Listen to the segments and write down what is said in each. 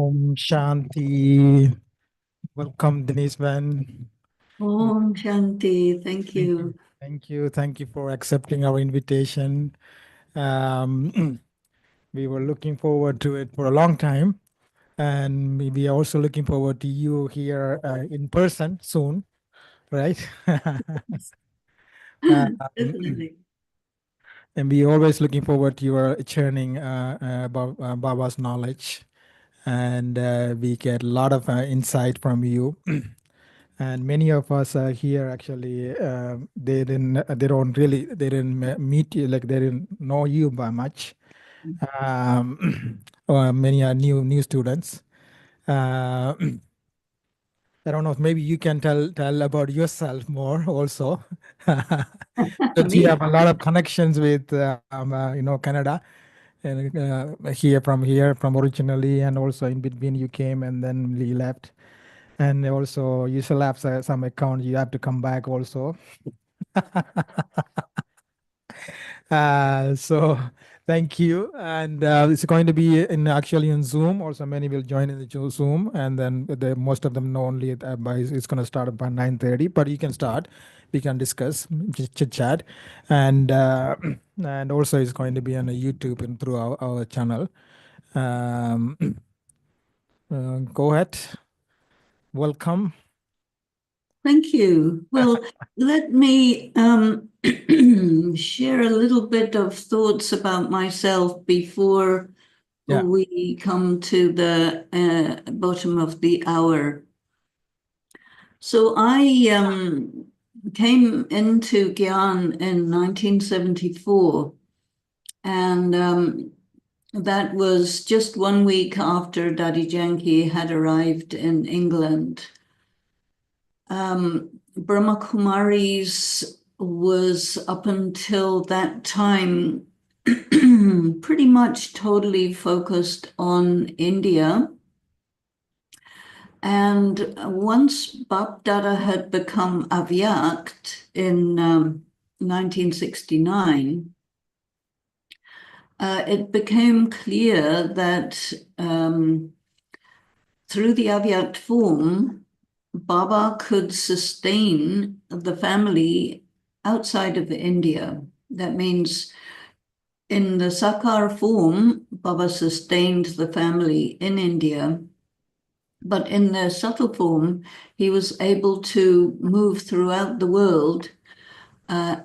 Om Shanti. Welcome, Denise man. Om Shanti. Thank Thank you. you. Thank you. Thank you for accepting our invitation. Um, we were looking forward to it for a long time. And we are also looking forward to you here in person soon, right? Um, Definitely. and we always looking forward to your churning about Baba's knowledge. And we get a lot of insight from you. And many of us here actually they didn't meet you, like they didn't know you by much. Many are new students. uh, I don't know if maybe you can tell about yourself more also. Because you Me? have a lot of connections with Canada, and here from originally, and also in between you came and then you left. And also, you still have some account. You have to come back also. So thank you. And it's going to be in actually in Zoom. Also, many will join in the Zoom, and then most of them know only by it's going to start by 9:30. But you can start. We can discuss, just chit chat, and and also it's going to be on a YouTube and through our channel. Um, go ahead. Welcome. Thank you. Well, let me share a little bit of thoughts about myself before Yeah. we come to the bottom of the hour. So I came into Gyan in 1974, and that was just 1 week after Daddy Janki had arrived in England. Brahma Kumaris was up until that time pretty much totally focused on India. And once Bap Dada had become Avyakt in 1969, it became clear that through the Avyakt form, Baba could sustain the family outside of India. That means in the Sakar form, Baba sustained the family in India. But in the subtle form, he was able to move throughout the world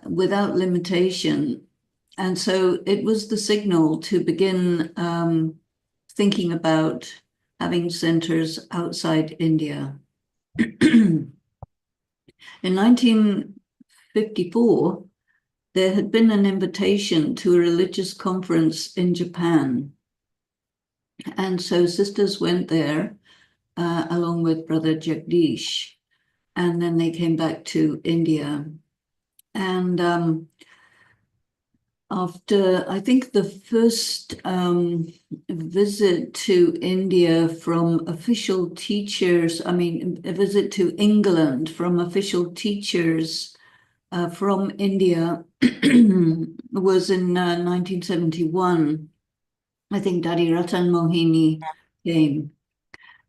without limitation. And so it was the signal to begin thinking about having centers outside India. In 1954, there had been an invitation to a religious conference in Japan. And so sisters went there along with Brother Jagdish. And then they came back to India. And after, I think, the first visit to India from official teachers, I mean, a visit to England from official teachers from India was in 1971. I think Daddy Ratan Mohini came.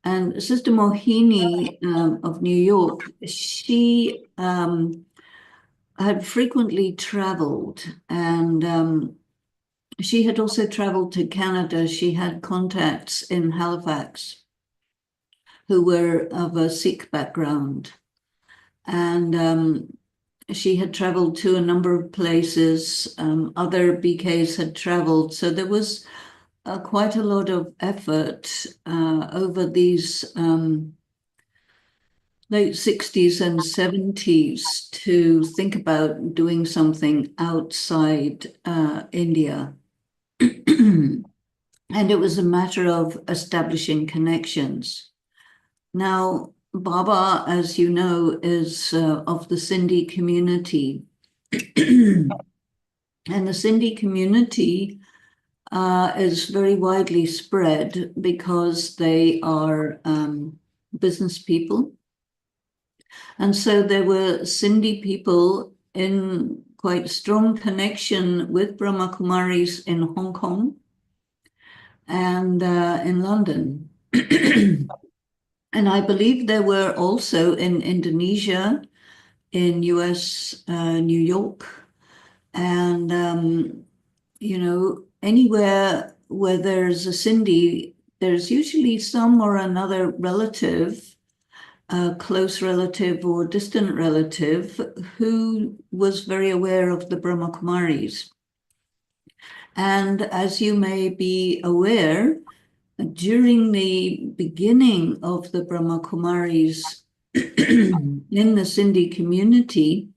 And Sister Mohini of New York, she had frequently traveled, and she had also traveled to Canada. She had contacts in Halifax who were of a Sikh background. And she had traveled to a number of places. Other BKs had traveled. So there was quite a lot of effort over these late 60s and 70s to think about doing something outside India. And it was a matter of establishing connections. Now, Baba, as you know, is of the Sindhi community. And the Sindhi community is very widely spread because they are business people. And so there were Sindhi people in quite strong connection with Brahma Kumaris in Hong Kong and in London. And I believe there were also in Indonesia, in US, New York, and anywhere where there's a Sindhi, there's usually some or another relative, a close relative or distant relative, who was very aware of the Brahma Kumaris. And as you may be aware, during the beginning of the Brahma Kumaris in the Sindhi community,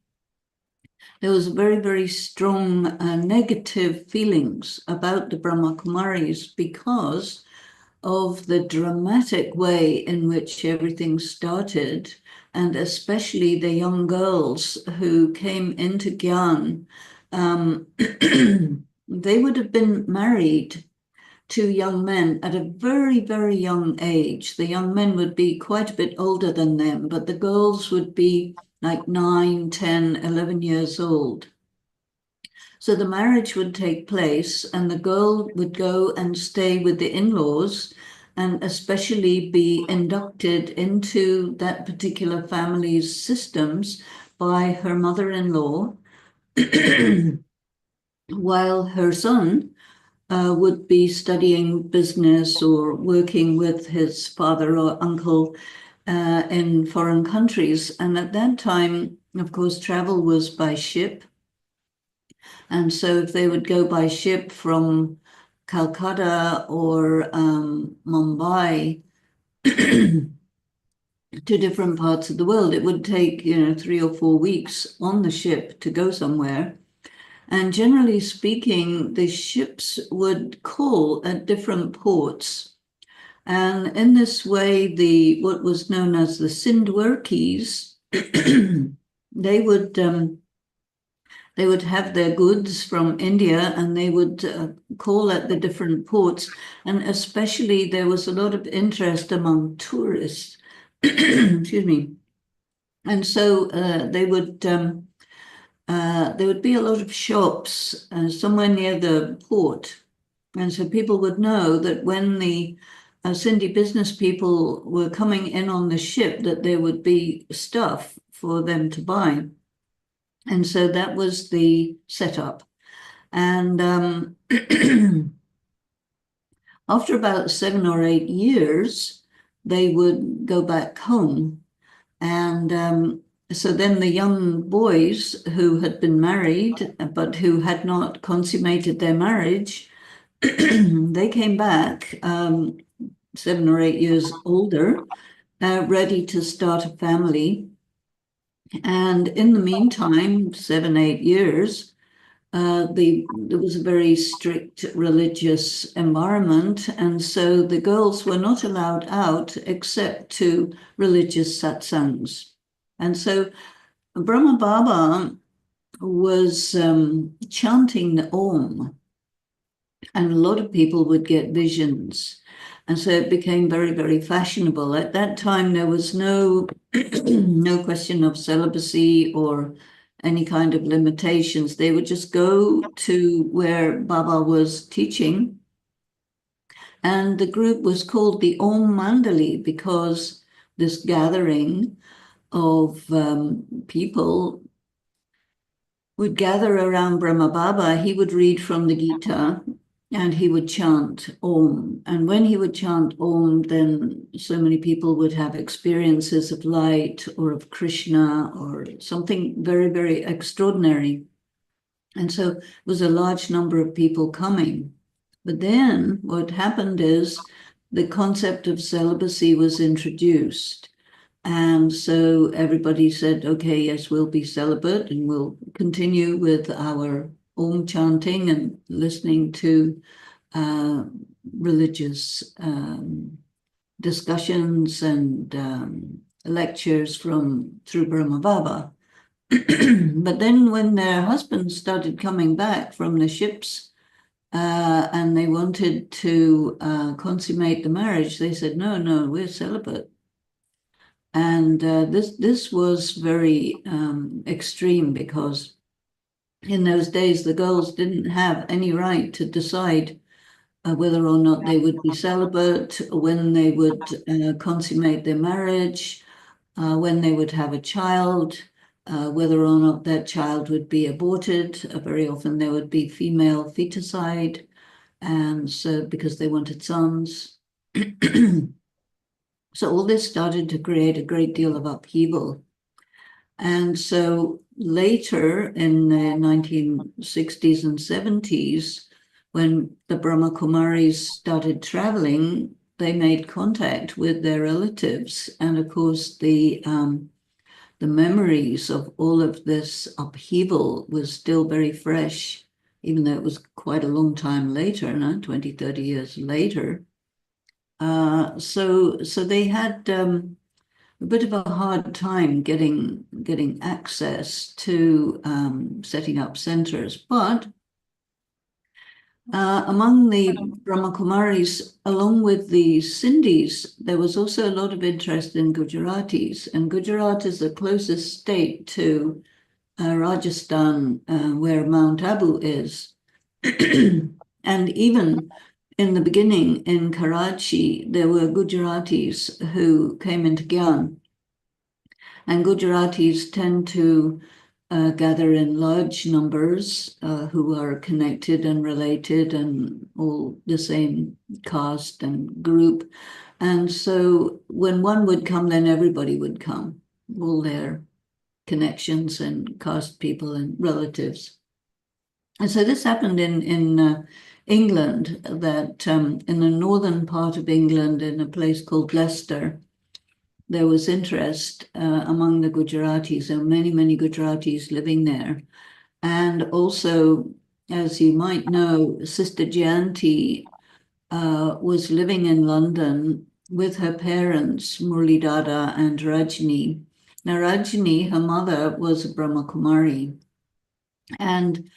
there was very, very strong negative feelings about the Brahma Kumaris because of the dramatic way in which everything started, and especially the young girls who came into Gyan. They would have been married to young men at a very, very young age. The young men would be quite a bit older than them, but the girls would be like 9, 10, 11 years old. So the marriage would take place, and the girl would go and stay with the in-laws and especially be inducted into that particular family's systems by her mother-in-law, while her son would be studying business or working with his father or uncle in foreign countries. And at that time, of course, travel was by ship. And so if they would go by ship from Calcutta or Mumbai to different parts of the world, it would take, 3 or 4 weeks on the ship to go somewhere. And generally speaking, the ships would call at different ports. And in this way, what was known as the Sindhwarkis, they would have their goods from India, and they would call at the different ports. And especially there was a lot of interest among tourists. Excuse me. And so there would be a lot of shops somewhere near the port. And so people would know that when the Sindhi business people were coming in on the ship, that there would be stuff for them to buy. And so that was the setup. And after about 7 or 8 years, they would go back home. And so then the young boys who had been married, but who had not consummated their marriage, they came back 7 or 8 years older, ready to start a family. And in the meantime, 7, 8 years, there was a very strict religious environment, and so the girls were not allowed out except to religious satsangs. And so Brahma Baba was chanting the Om, and a lot of people would get visions. And so it became very, very fashionable. At that time, there was no question of celibacy or any kind of limitations. They would just go to where Baba was teaching. And the group was called the Om Mandali because this gathering of people would gather around Brahma Baba. He would read from the Gita and he would chant Om. And when he would chant Om, then so many people would have experiences of light or of Krishna or something very, very extraordinary. And so it was a large number of people coming. But then what happened is the concept of celibacy was introduced. And so everybody said, okay, yes, we'll be celibate and we'll continue with our Om chanting and listening to religious discussions and lectures through Brahma Baba. But then when their husbands started coming back from the ships and they wanted to consummate the marriage, they said, no, we're celibate. And this was very extreme because in those days the girls didn't have any right to decide whether or not they would be celibate, when they would consummate their marriage, when they would have a child, whether or not that child would be aborted. Very often there would be female feticide, and so because they wanted sons. So all this started to create a great deal of upheaval. And so later in the 1960s and 70s, when the Brahma Kumaris started traveling, they made contact with their relatives. And of course, the memories of all of this upheaval was still very fresh, even though it was quite a long time later, 20, 30 years later. So they had a bit of a hard time getting access to setting up centers. But among the Brahma Kumaris, along with the Sindhis, there was also a lot of interest in Gujaratis. And Gujarat is the closest state to Rajasthan, where Mount Abu is. And even in the beginning in Karachi, there were Gujaratis who came into Gyan. And Gujaratis tend to gather in large numbers who are connected and related and all the same caste and group. And so when one would come, then everybody would come, all their connections and caste people and relatives. And so this happened in England, that in the northern part of England, in a place called Leicester, there was interest among the Gujaratis. There were many, many Gujaratis living there. And also, as you might know, Sister Jayanti was living in London with her parents, Murli Dada and Rajni. Now, Rajni, her mother, was a Brahma Kumari. And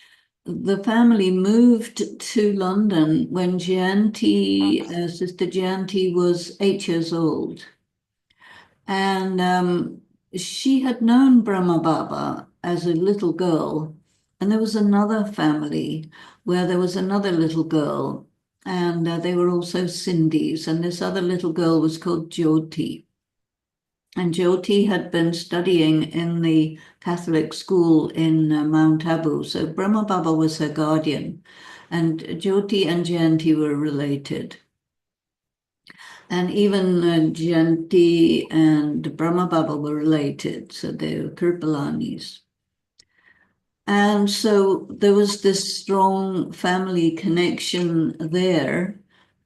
the family moved to London when Jayanti, Sister Jayanti, was 8 years old. And she had known Brahma Baba as a little girl. And there was another family where there was another little girl, and they were also Sindhis. And this other little girl was called Jyoti. And Jyoti had been studying in the Catholic school in Mount Abu. So Brahma Baba was her guardian. And Jyoti and Jayanti were related. And even Jayanti and Brahma Baba were related. So they were Kirpalanis. And so there was this strong family connection there.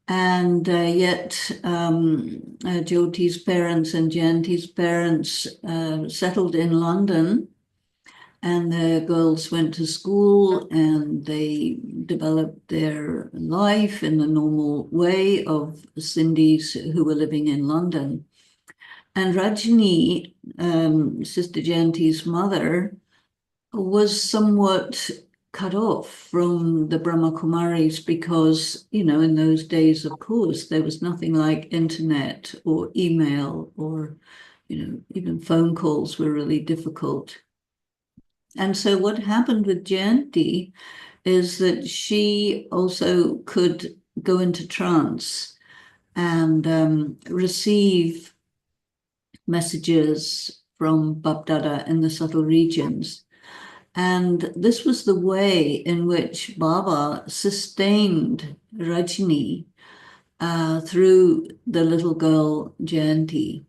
And yet Jyoti's parents and Jayanti's parents settled in London, and the girls went to school and they developed their life in the normal way of Sindhis who were living in London. And Rajni, Sister Jayanti's mother, was somewhat cut off from the Brahma Kumaris because, in those days, of course, there was nothing like internet or email or, even phone calls were really difficult. And so what happened with Jayanti is that she also could go into trance and receive messages from Bapdada in the subtle regions. And this was the way in which Baba sustained Rajni through the little girl Jayanti.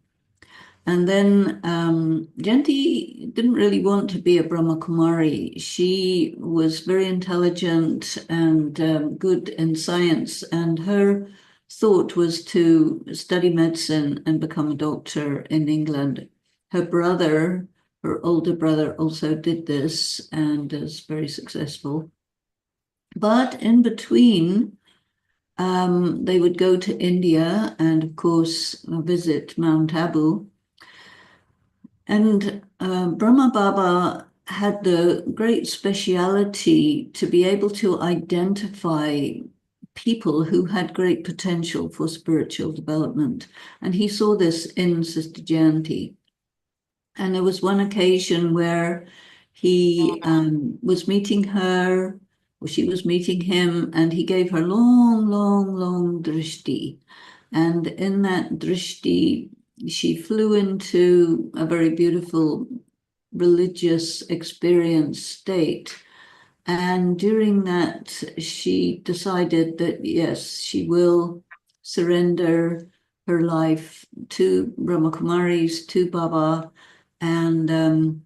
And then Jayanti didn't really want to be a Brahma Kumari. She was very intelligent and good in science, and her thought was to study medicine and become a doctor in England. Her brother, her older brother, also did this and is very successful. But in between, they would go to India and, of course, visit Mount Abu. And Brahma Baba had the great speciality to be able to identify people who had great potential for spiritual development. And he saw this in Sister Jayanti. And there was one occasion where he was meeting her Well, she was meeting him, and he gave her long, long, long drishti. And in that drishti, she flew into a very beautiful religious experience state. And during that, she decided that, yes, she will surrender her life to Brahmakumaris, to Baba. And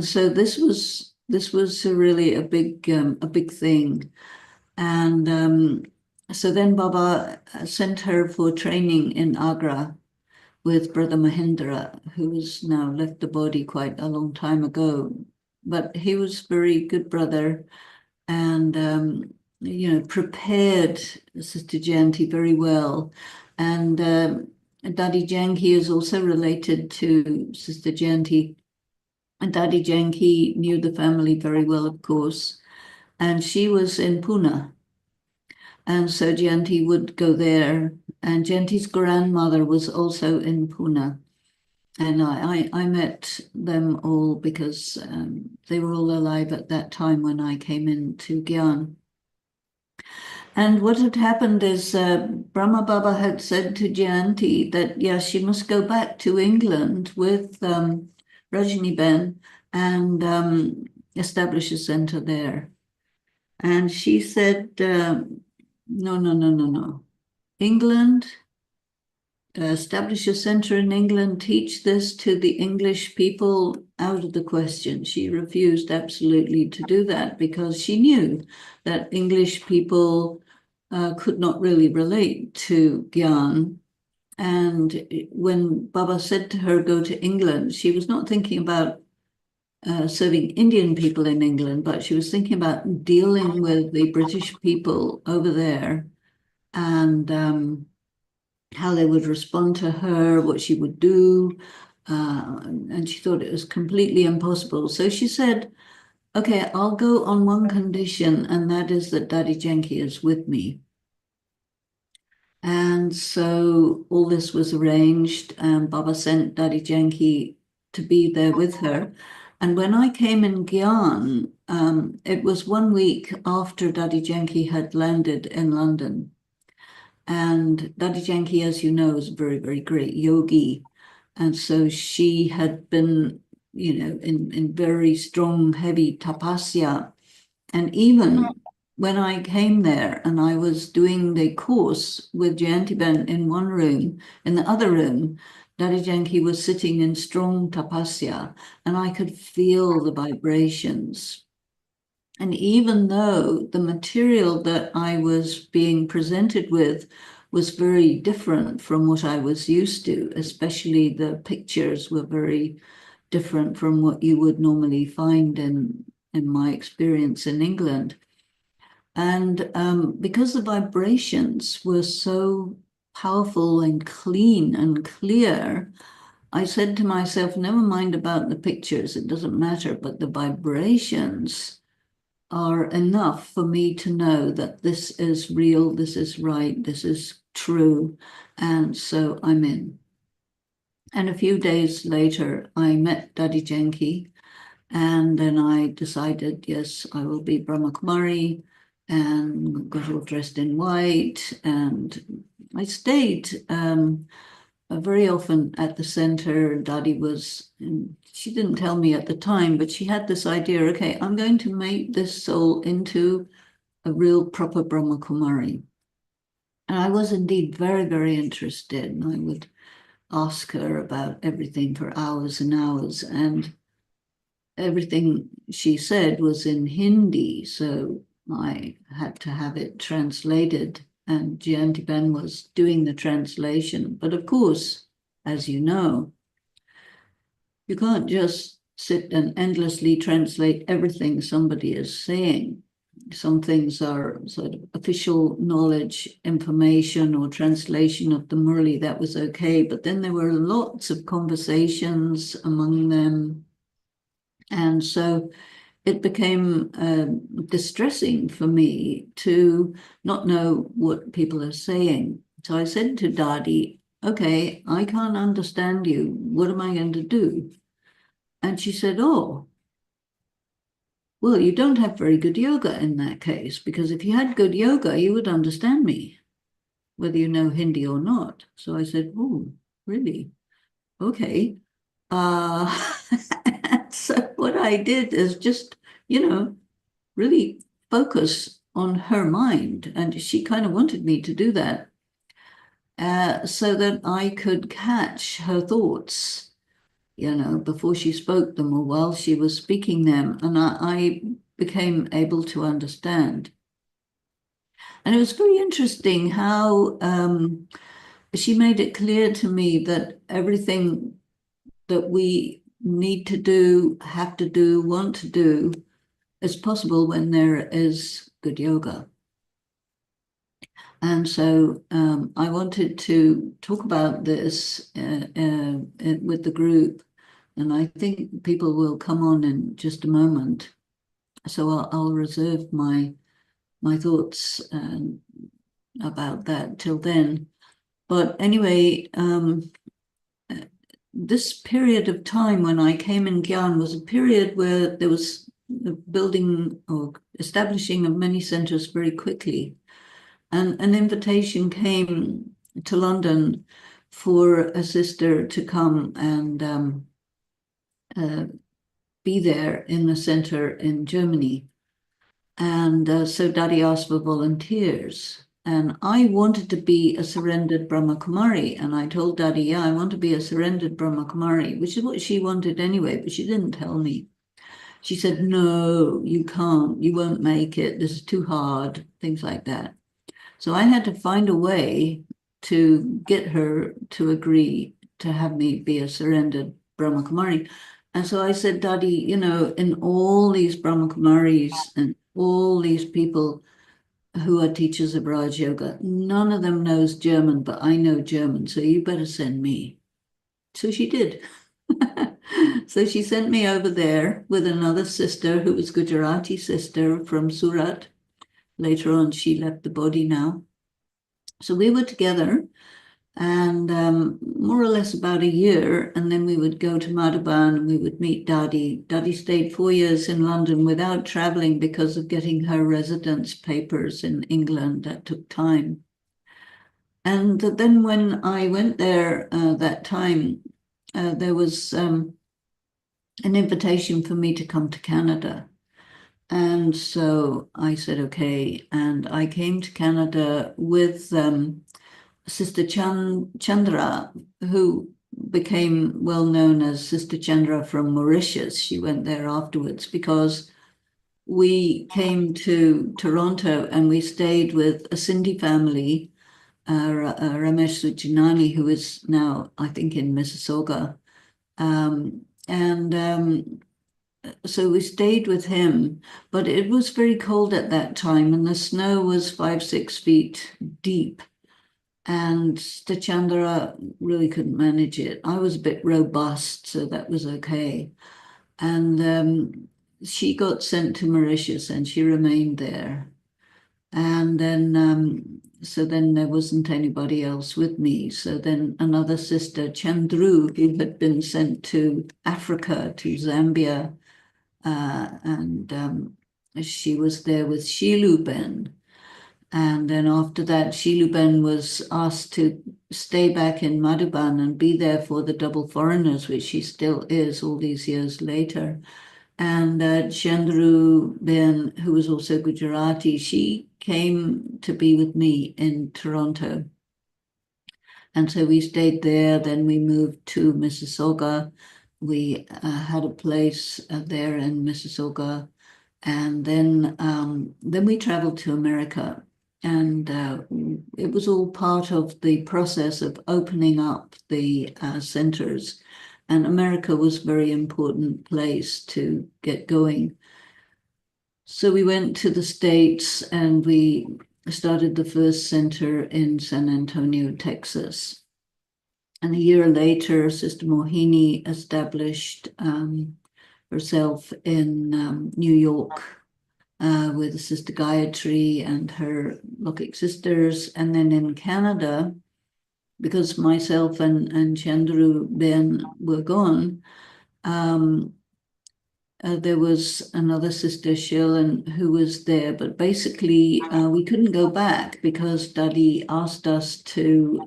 so this was really a big thing. And so then Baba sent her for training in Agra with Brother Mahindra, who has now left the body quite a long time ago. But he was a very good brother, and prepared Sister Jayanti very well. And Dadi Janki is also related to Sister Jayanti. And Dadi Janki knew the family very well, of course. And she was in Pune. And so Jayanti would go there. And Jayanti's grandmother was also in Pune. And I met them all because they were all alive at that time when I came into Gyan. And what had happened is Brahma Baba had said to Jayanti that, yes, she must go back to England with Rajni Ben and establish a center there. And she said, no, no, no, no, no. England, establish a center in England, teach this to the English people, out of the question. She refused absolutely to do that because she knew that English people could not really relate to Gyan. And when Baba said to her, go to England, she was not thinking about serving Indian people in England, but she was thinking about dealing with the British people over there and how they would respond to her, what she would do. And she thought it was completely impossible. So she said, okay, I'll go on one condition, and that is that Dadi Janki is with me. And so all this was arranged, and Baba sent Dadi Janki to be there with her. And when I came in Gyan, it was 1 week after Dadi Janki had landed in London. And Dadi Janki, as you know, is a very, very great yogi. And so she had been, in very strong, heavy tapasya. And even when I came there and I was doing the course with Jayantiben in one room, in the other room, Dadi Janki was sitting in strong tapasya, and I could feel the vibrations. And even though the material that I was being presented with was very different from what I was used to, especially the pictures were very different from what you would normally find in my experience in England. And because the vibrations were so powerful and clean and clear, I said to myself, never mind about the pictures, it doesn't matter, but the vibrations are enough for me to know that this is real, this is right, this is true. And so I'm in. And a few days later, I met Dadi Janki, and then I decided, yes, I will be Brahmakumari, and got all dressed in white. And I stayed very often at the center. Dadi was, she didn't tell me at the time, but she had this idea, okay, I'm going to make this soul into a real proper Brahmakumari. And I was indeed very, very interested. And I would ask her about everything for hours and hours. And everything she said was in Hindi, so I had to have it translated, and Jayanti-Ben was doing the translation. But of course, as you know, you can't just sit and endlessly translate everything somebody is saying. Some things are sort of official knowledge, information, or translation of the Murli. That was okay. But then there were lots of conversations among them. And so it became distressing for me to not know what people are saying. So I said to Dadi, okay, I can't understand you. What am I going to do? And she said, oh, well, you don't have very good yoga in that case, because if you had good yoga, you would understand me, whether you know Hindi or not. So I said, oh, really? Okay. Uh, so what I did is just, really focus on her mind. And she kind of wanted me to do that so that I could catch her thoughts, before she spoke them or while she was speaking them. And I became able to understand. And it was very interesting how she made it clear to me that everything that we need to do, have to do, want to do is possible when there is good yoga. And so I wanted to talk about this with the group, and I think people will come on in just a moment. So I'll reserve my thoughts about that till then. But anyway, this period of time when I came in Gyan was a period where there was the building or establishing of many centers very quickly. And an invitation came to London for a sister to come and be there in the center in Germany. And so Daddy asked for volunteers. And I wanted to be a surrendered Brahma Kumari. And I told Daddy, yeah, I want to be a surrendered Brahma Kumari, which is what she wanted anyway, but she didn't tell me. She said, no, you can't, you won't make it. This is too hard, things like that. So I had to find a way to get her to agree to have me be a surrendered Brahma Kumari. And so I said, Daddy, in all these Brahma Kumaris and all these people who are teachers of Raj Yoga, none of them knows German, but I know German, so you better send me. So she did. So she sent me over there with another sister who was Gujarati sister from Surat. Later on, she left the body now. So we were together and more or less about a year, and then we would go to Madhuban and we would meet Dadi. Dadi stayed 4 years in London without traveling because of getting her residence papers in England. That took time. And then when I went there that time, there was an invitation for me to come to Canada. And so I said, okay. And I came to Canada with Sister Chandra, who became well known as Sister Chandra from Mauritius. She went there afterwards because we came to Toronto and we stayed with a Sindhi family, Ramesh Suchinani, who is now, I think, in Mississauga. And so we stayed with him, but it was very cold at that time and the snow was 5-6 feet deep. And Chandra really couldn't manage it. I was a bit robust, so that was okay. And she got sent to Mauritius and she remained there. And then, so then there wasn't anybody else with me. So then another sister, Chandru, who had been sent to Africa, to Zambia, and she was there with Shilu Ben. And then after that, Shiluben was asked to stay back in Madhuban and be there for the double foreigners, which she still is all these years later. And Chandru Ben, who was also Gujarati, she came to be with me in Toronto. And so we stayed there. Then we moved to Mississauga. We had a place there in Mississauga. And then we traveled to America. And it was all part of the process of opening up the centers. And America was a very important place to get going. So we went to the States and we started the first center in San Antonio, Texas. And a year later, Sister Mohini established herself in New York with Sister Gayatri and her Lokik sisters. And then in Canada, because myself and Chandru Ben were gone, there was another sister, Shirley, who was there, but basically we couldn't go back because Daddy asked us to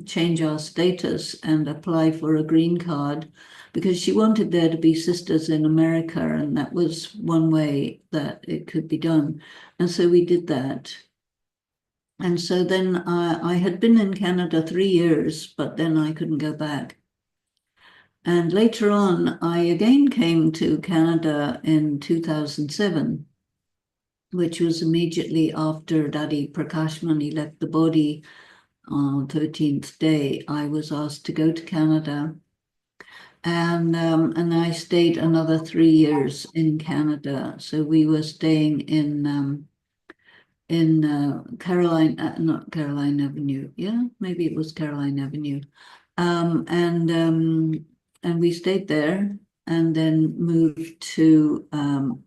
change our status and apply for a green card because she wanted there to be sisters in America, and that was one way that it could be done. And so we did that. And so then I had been in Canada 3 years, but then I couldn't go back. And later on, I again came to Canada in 2007, which was immediately after Daddy Prakashmani left the body on 13th day. I was asked to go to Canada, and I stayed another 3 years in Canada. So we were staying in Caroline, not Caroline Avenue. Yeah, maybe it was Caroline Avenue. Um, and um, and we stayed there and then moved to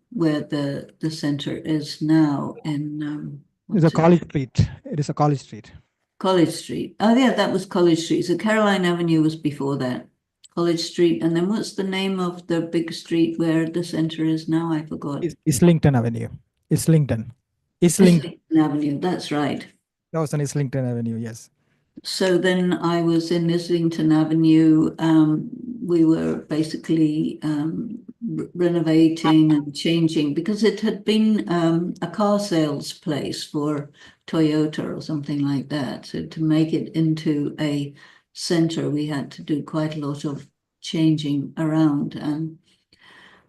where the center is now in It's a what's it? College Street. It is a College Street. College Street. Oh yeah, that was College Street. So Caroline Avenue was before that. College Street. And then what's the name of the big street where the center is now? I forgot. Islington Avenue. Islington. Islington. Islington Avenue, that's right. That was on Islington Avenue. Yes. So then I was in Islington Avenue. We were basically renovating and changing because it had been a car sales place for Toyota or something like that. So to make it into a center, we had to do quite a lot of changing around.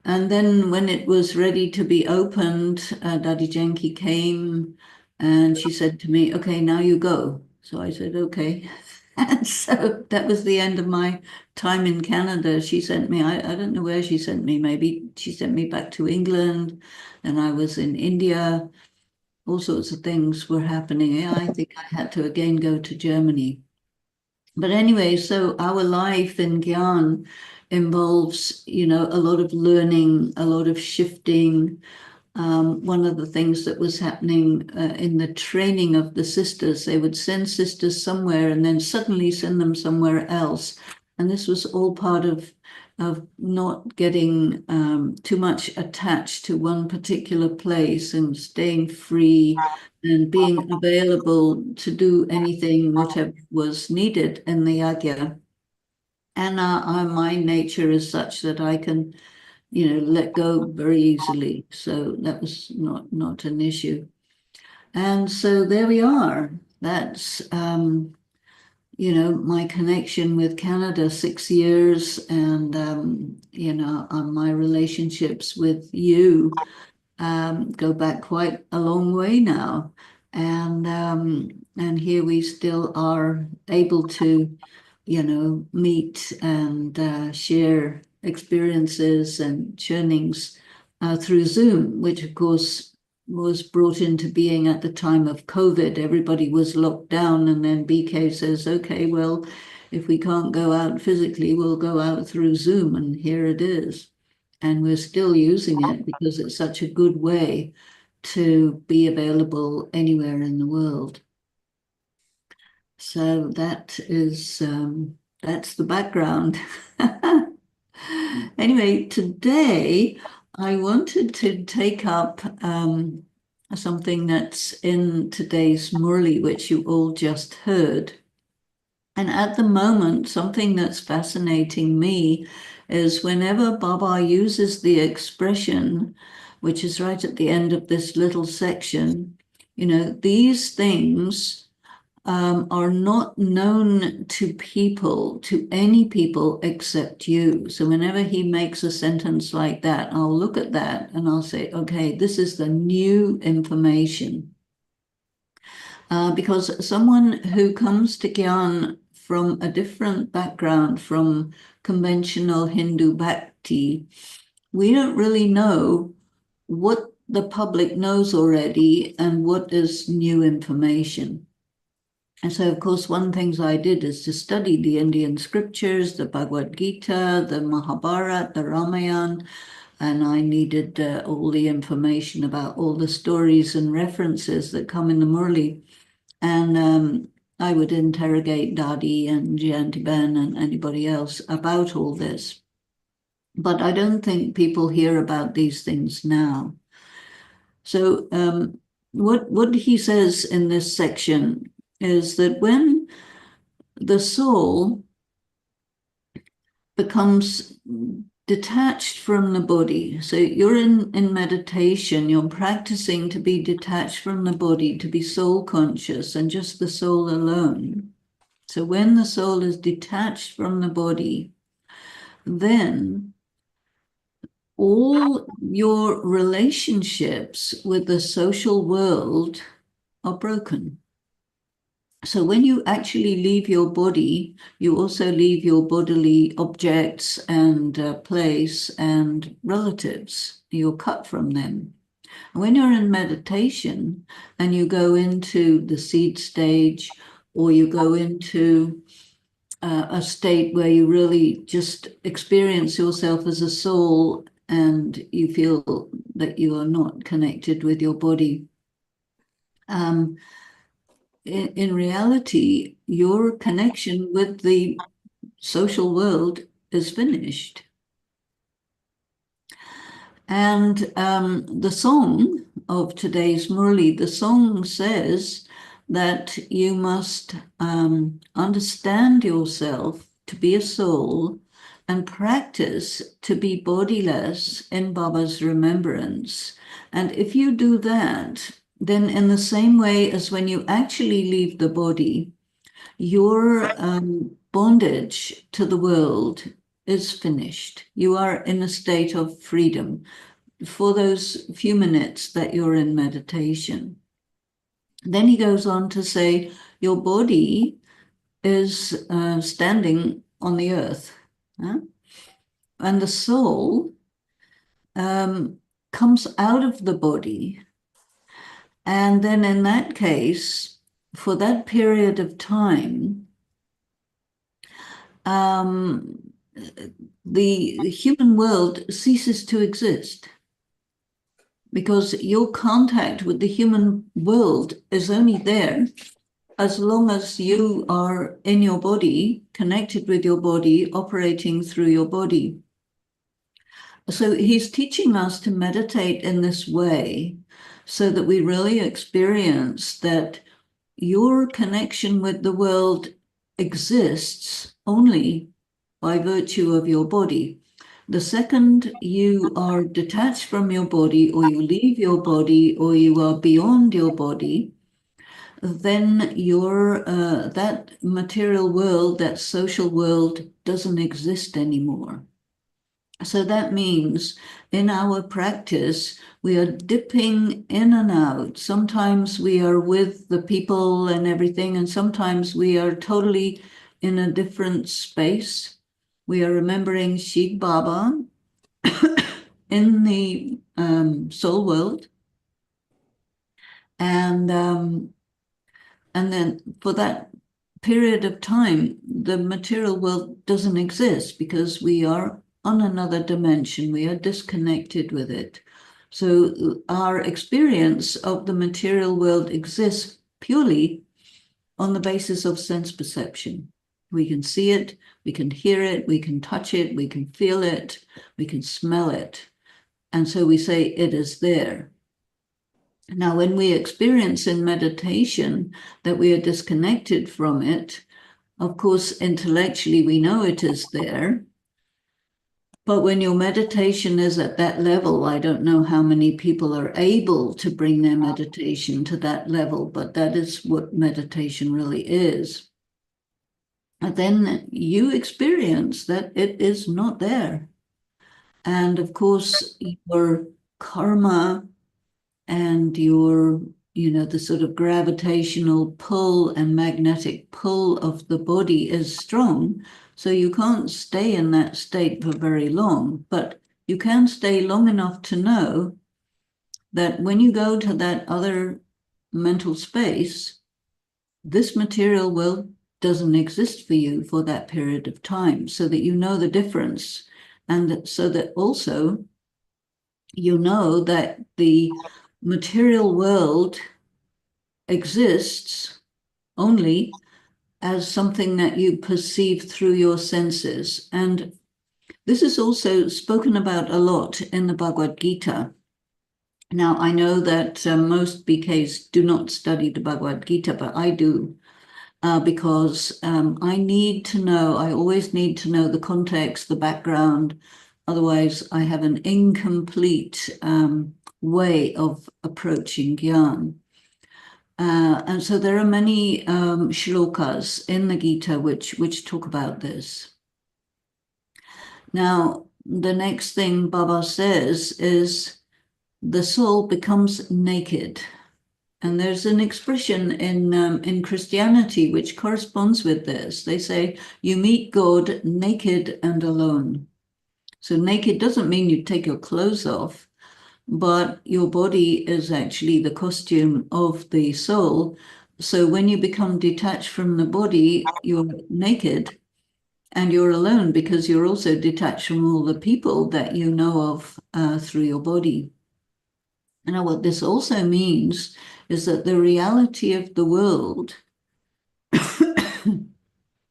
And then when it was ready to be opened, Daddy Jenki came and she said to me, "Okay, now you go." So I said, "Okay." And so that was the end of my time in Canada. She sent me, I don't know where she sent me. Maybe she sent me back to England, and I was in India. All sorts of things were happening. Yeah, I think I had to again go to Germany. But anyway, so our life in Gyan involves, a lot of learning, a lot of shifting. One of the things that was happening in the training of the sisters, they would send sisters somewhere and then suddenly send them somewhere else. And this was all part of not getting too much attached to one particular place and staying free and being available to do anything, whatever was needed in the yagya. And my nature is such that I can, let go very easily. So that was not an issue. And so there we are. That's my connection with Canada, 6 years, and on my relationships with you go back quite a long way now. And here we still are able to, meet and share experiences and churnings through Zoom, which of course was brought into being at the time of COVID. Everybody was locked down, and then BK says, "Okay, well, if we can't go out physically, we'll go out through Zoom," and here it is. And we're still using it because it's such a good way to be available anywhere in the world. So that's the background. Anyway, today I wanted to take up something that's in today's Murli, which you all just heard. And at the moment, something that's fascinating me is whenever Baba uses the expression, which is right at the end of this little section, these things are not known to people, to any people except you. So whenever he makes a sentence like that, I'll look at that and I'll say, okay, this is the new information. Because someone who comes to Gyan from a different background, from conventional Hindu bhakti, we don't really know what the public knows already and what is new information. And so, of course, one of the things I did is to study the Indian scriptures, the Bhagavad Gita, the Mahabharata, the Ramayana, and I needed all the information about all the stories and references that come in the Murli. And I would interrogate Dadi and Jayantiben and anybody else about all this. But I don't think people hear about these things now. So what he says in this section is that when the soul becomes detached from the body, so you're in meditation, you're practicing to be detached from the body, to be soul conscious and just the soul alone. So when the soul is detached from the body, then all your relationships with the social world are broken. So when you actually leave your body, you also leave your bodily objects and place and relatives. You're cut from them. When you're in meditation and you go into the seed stage, or you go into a state where you really just experience yourself as a soul and you feel that you are not connected with your body. Um, in reality, your connection with the social world is finished. And the song of today's Murli, the song says that you must understand yourself to be a soul and practice to be bodiless in Baba's remembrance. And if you do that, then in the same way as when you actually leave the body, your bondage to the world is finished. You are in a state of freedom for those few minutes that you're in meditation. Then he goes on to say, your body is standing on the earth, huh? And the soul comes out of the body. And then in that case, for that period of time, the human world ceases to exist, because your contact with the human world is only there as long as you are in your body, connected with your body, operating through your body. So he's teaching us to meditate in this way so that we really experience that your connection with the world exists only by virtue of your body. The second you are detached from your body, or you leave your body, or you are beyond your body, then your that material world, that social world, doesn't exist anymore. So that means in our practice, we are dipping in and out. Sometimes we are with the people and everything, and sometimes we are totally in a different space. We are remembering Shiv Baba in the soul world. And then for that period of time, the material world doesn't exist because we are on another dimension. We are disconnected with it. So our experience of the material world exists purely on the basis of sense perception. We can see it, we can hear it, we can touch it, we can feel it, we can smell it. And so we say it is there. Now, when we experience in meditation that we are disconnected from it, of course, intellectually we know it is there. But when your meditation is at that level, I don't know how many people are able to bring their meditation to that level, but that is what meditation really is. And then you experience that it is not there. And of course, your karma and your, the sort of gravitational pull and magnetic pull of the body is strong. So you can't stay in that state for very long, but you can stay long enough to know that when you go to that other mental space, this material world doesn't exist for you for that period of time, so that you know the difference. And so that also you know that the material world exists only as something that you perceive through your senses. And This is also spoken about a lot in the Bhagavad Gita. Now, I know that most BKs do not study the Bhagavad Gita, but I do. Because I need to know, I always need to know the context, the background. Otherwise, I have an incomplete way of approaching Gyan. And so there are many shlokas in the Gita which talk about this. Now, the next thing Baba says is the soul becomes naked. And there's an expression in Christianity which corresponds with this. They say, you meet God naked and alone. So naked doesn't mean you take your clothes off, but your body is actually the costume of the soul. So when you become detached from the body, you're naked and you're alone because you're also detached from all the people that you know of through your body. And what this also means is that the reality of the world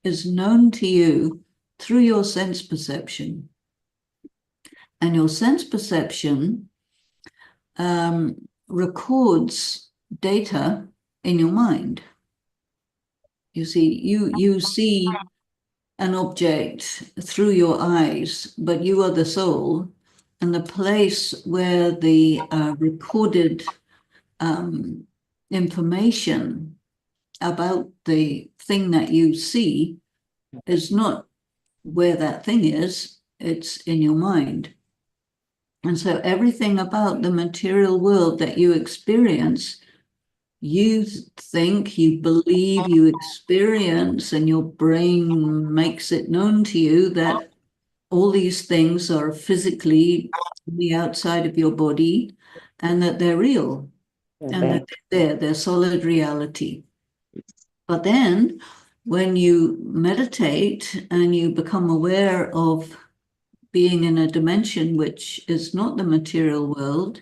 is known to you through your sense perception. And your sense perception records data in your mind. You see, you see an object through your eyes, but you are the soul, and the place where the recorded information about the thing that you see is not where that thing is, it's in your mind. And so everything about the material world that you experience, you think, you believe, you experience, and your brain makes it known to you that all these things are physically on the outside of your body and that they're real and that they're solid reality. But then when you meditate and you become aware of being in a dimension which is not the material world,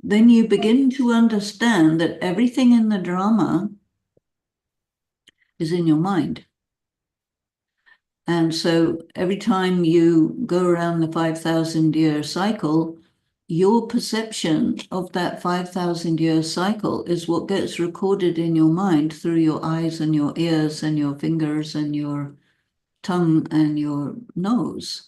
then you begin to understand that everything in the drama is in your mind. And so every time you go around the 5,000-year cycle, your perception of that 5,000-year cycle is what gets recorded in your mind through your eyes and your ears and your fingers and your tongue and your nose.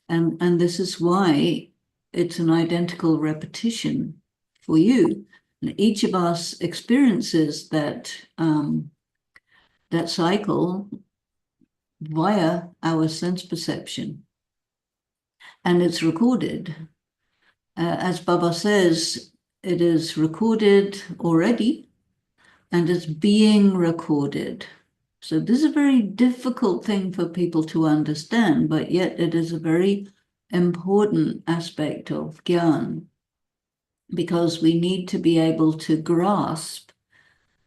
And this is why it's an identical repetition for you. And each of us experiences that that cycle via our sense perception. And it's recorded. As Baba says, it is recorded already and it's being recorded. So this is a very difficult thing for people to understand, but yet it is a very important aspect of Gyan, because we need to be able to grasp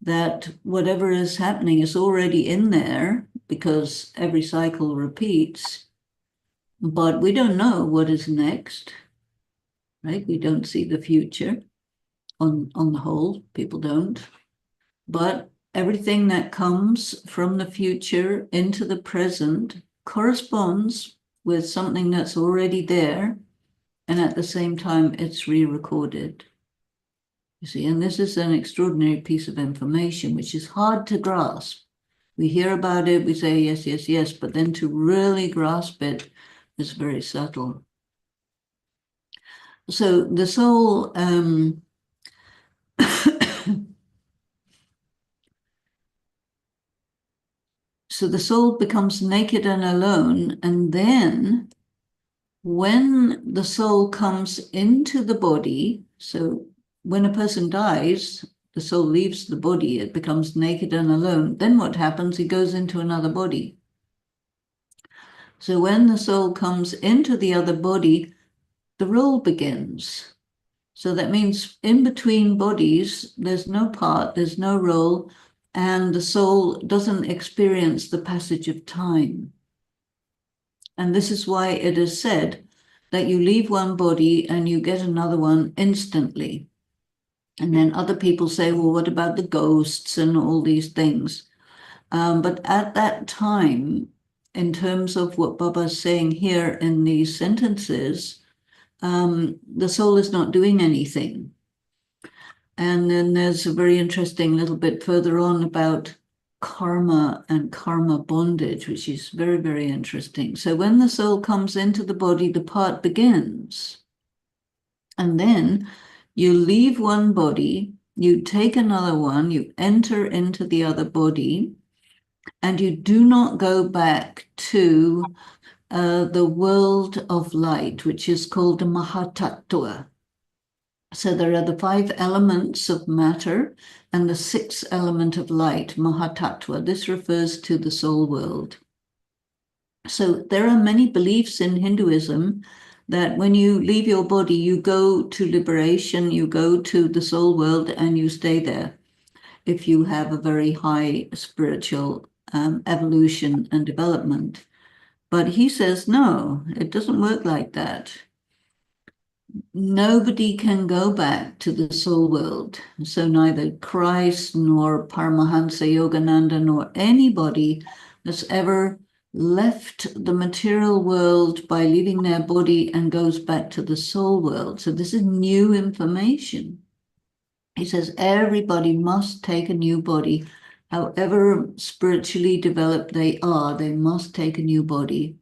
that whatever is happening is already in there because every cycle repeats, but we don't know what is next, right? We don't see the future on the whole, people don't. But everything that comes from the future into the present corresponds with something that's already there, and at the same time, it's re-recorded. You see, and this is an extraordinary piece of information, which is hard to grasp. We hear about it, we say yes, yes, yes, but then to really grasp it is very subtle. So the soul, so the soul becomes naked and alone, and then when the soul comes into the body, so when a person dies, the soul leaves the body, it becomes naked and alone. Then what happens? It goes into another body. So when the soul comes into the other body, the role begins. So that means in between bodies, there's no part, there's no role, and the soul doesn't experience the passage of time. And this is why it is said that you leave one body and you get another one instantly. And then other people say, well, what about the ghosts and all these things? But at that time, in terms of what Baba's saying here in these sentences, the soul is not doing anything. And then there's a very interesting little bit further on about karma and karma bondage, which is very, very interesting. So when the soul comes into the body, the part begins. And then you leave one body, you take another one, you enter into the other body, and you do not go back to the world of light, which is called the Mahatattva. So there are the 5 elements of matter and the 6th element of light, Mahatattva. This refers to the soul world. So there are many beliefs in Hinduism that when you leave your body, you go to liberation, you go to the soul world, and you stay there if you have a very high spiritual evolution and development. But he says, no, it doesn't work like that. Nobody can go back to the soul world. So neither Christ nor Paramahansa Yogananda nor anybody that's ever left the material world by leaving their body and goes back to the soul world. So this is new information. He says everybody must take a new body. However spiritually developed they are, they must take a new body.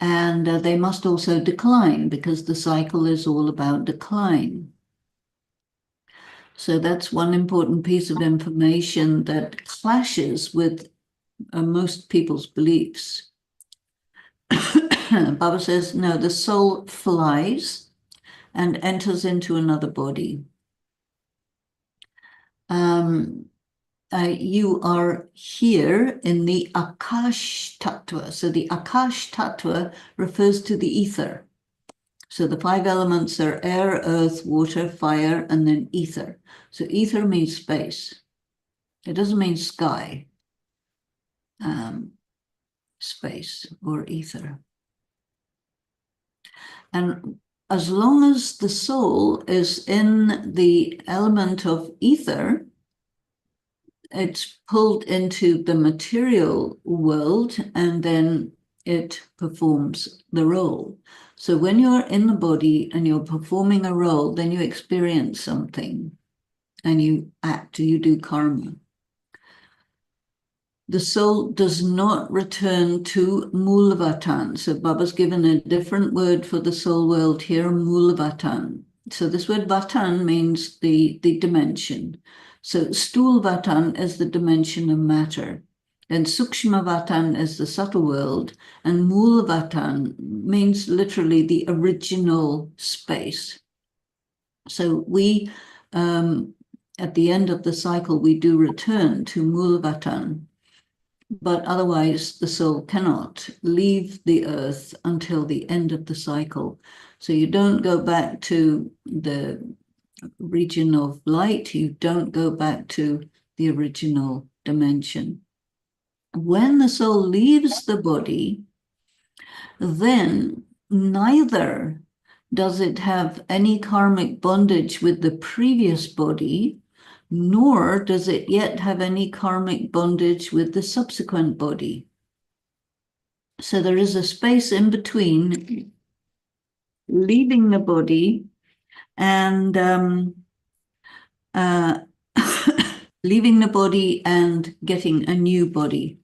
And they must also decline because the cycle is all about decline. So that's one important piece of information that clashes with most people's beliefs. Baba says, no, the soul flies and enters into another body. You are here in the Akash Tattva. So the Akash Tattva refers to the ether. So the 5 elements are air, earth, water, fire, and then ether. So ether means space. It doesn't mean sky. Space or ether. And as long as the soul is in the element of ether, it's pulled into the material world and then it performs the role. So when you're in the body and you're performing a role, then you experience something and you act, you do karma. The soul does not return to Moolavatan. So Baba's given a different word for the soul world here, Moolavatan. So this word Vatan means the dimension. So Sthul Vatan is the dimension of matter. And Sukshma Vatan is the subtle world. And Moolavatan means literally the original space. So we, at the end of the cycle, we do return to Moolavatan. But otherwise, the soul cannot leave the earth until the end of the cycle. So you don't go back to the region of light. You don't go back to the original dimension. When the soul leaves the body, then neither does it have any karmic bondage with the previous body, nor does it yet have any karmic bondage with the subsequent body. So there is a space in between leaving the body and leaving the body and getting a new body.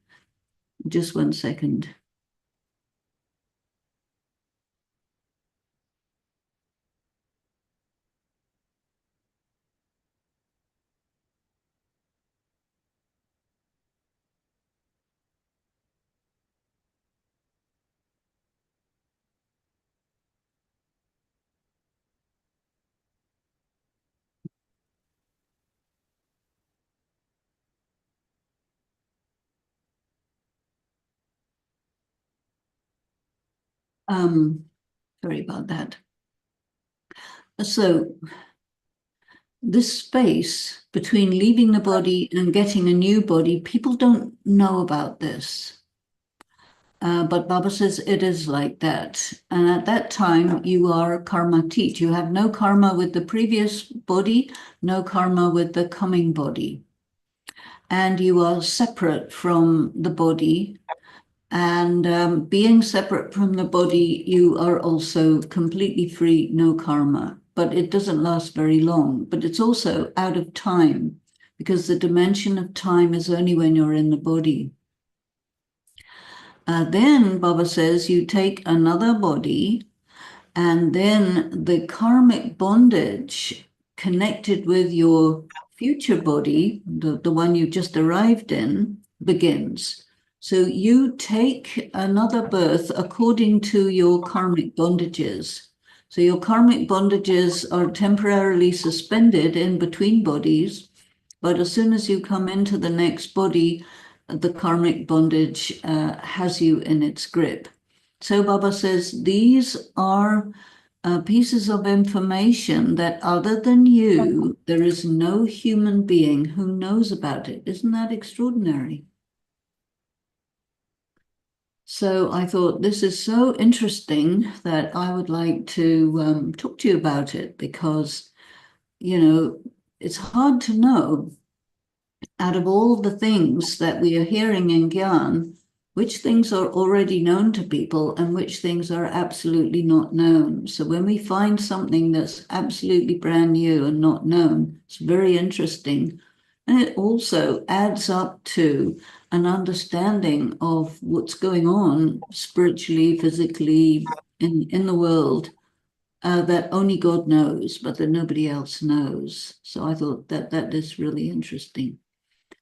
Just 1 second. Sorry about that. So this space between leaving the body and getting a new body, people don't know about this. But Baba says it is like that. And at that time, you are karmatit. You have no karma with the previous body, no karma with the coming body. And you are separate from the body. And being separate from the body, you are also completely free, no karma. But it doesn't last very long. But it's also out of time because the dimension of time is only when you're in the body. Then Baba says you take another body, and then the karmic bondage connected with your future body, the one you just arrived in, begins. So you take another birth according to your karmic bondages. So your karmic bondages are temporarily suspended in between bodies, but as soon as you come into the next body, the karmic bondage has you in its grip. So Baba says these are pieces of information that other than you, there is no human being who knows about it. Isn't that extraordinary? So I thought this is so interesting that I would like to talk to you about it because, it's hard to know out of all the things that we are hearing in Gyan, which things are already known to people and which things are absolutely not known. So when we find something that's absolutely brand new and not known, it's very interesting. And it also adds up to an understanding of what's going on spiritually, physically in the world. That only God knows, but that nobody else knows. So I thought that is really interesting.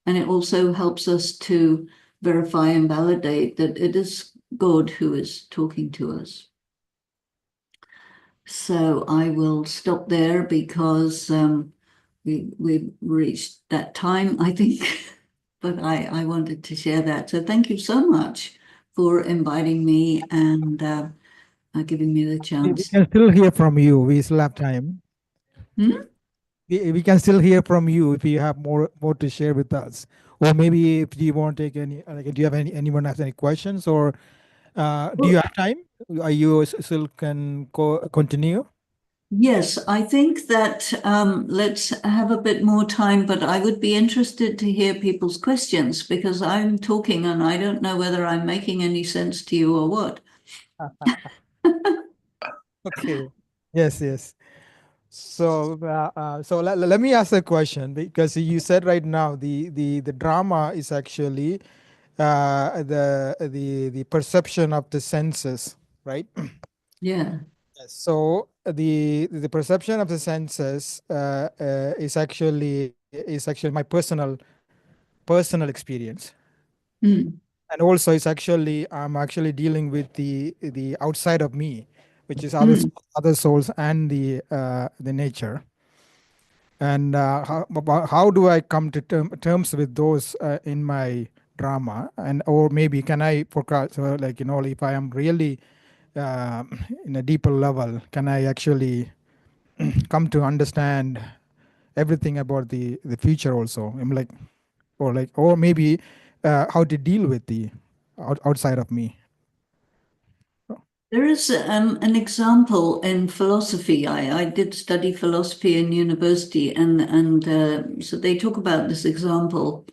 And it also helps us to verify and validate that it is God who is talking to us. So I will stop there because we've reached that time, I think. But I wanted to share that. So thank you so much for inviting me and giving me the We chance. can still hear from you. We still have time. Hmm? We can still hear from you if you have more to share with us, or maybe if you want to take any. Like, do you have anyone has any questions, or do you Well, have time? Are you still can continue? yes, I think that let's have a bit more time, but I would be interested to hear people's questions because I'm talking and I don't know whether I'm making any sense to you or what. Okay. Yes. Yes. So let me ask a question because you said right now the drama is actually the perception of the senses, right? Yeah. Yes. So the perception of the senses is actually my personal experience, Mm, and also it's actually I'm actually dealing with the outside of me, which is mm. other souls and the nature. And how do I come to terms with those in my drama? And or maybe can I forecast, so like if I am really in a deeper level, can I actually come to understand everything about the future also? I'm like, or maybe how to deal with the outside of me. There is an example in philosophy. I did study philosophy in university, and so they talk about this example.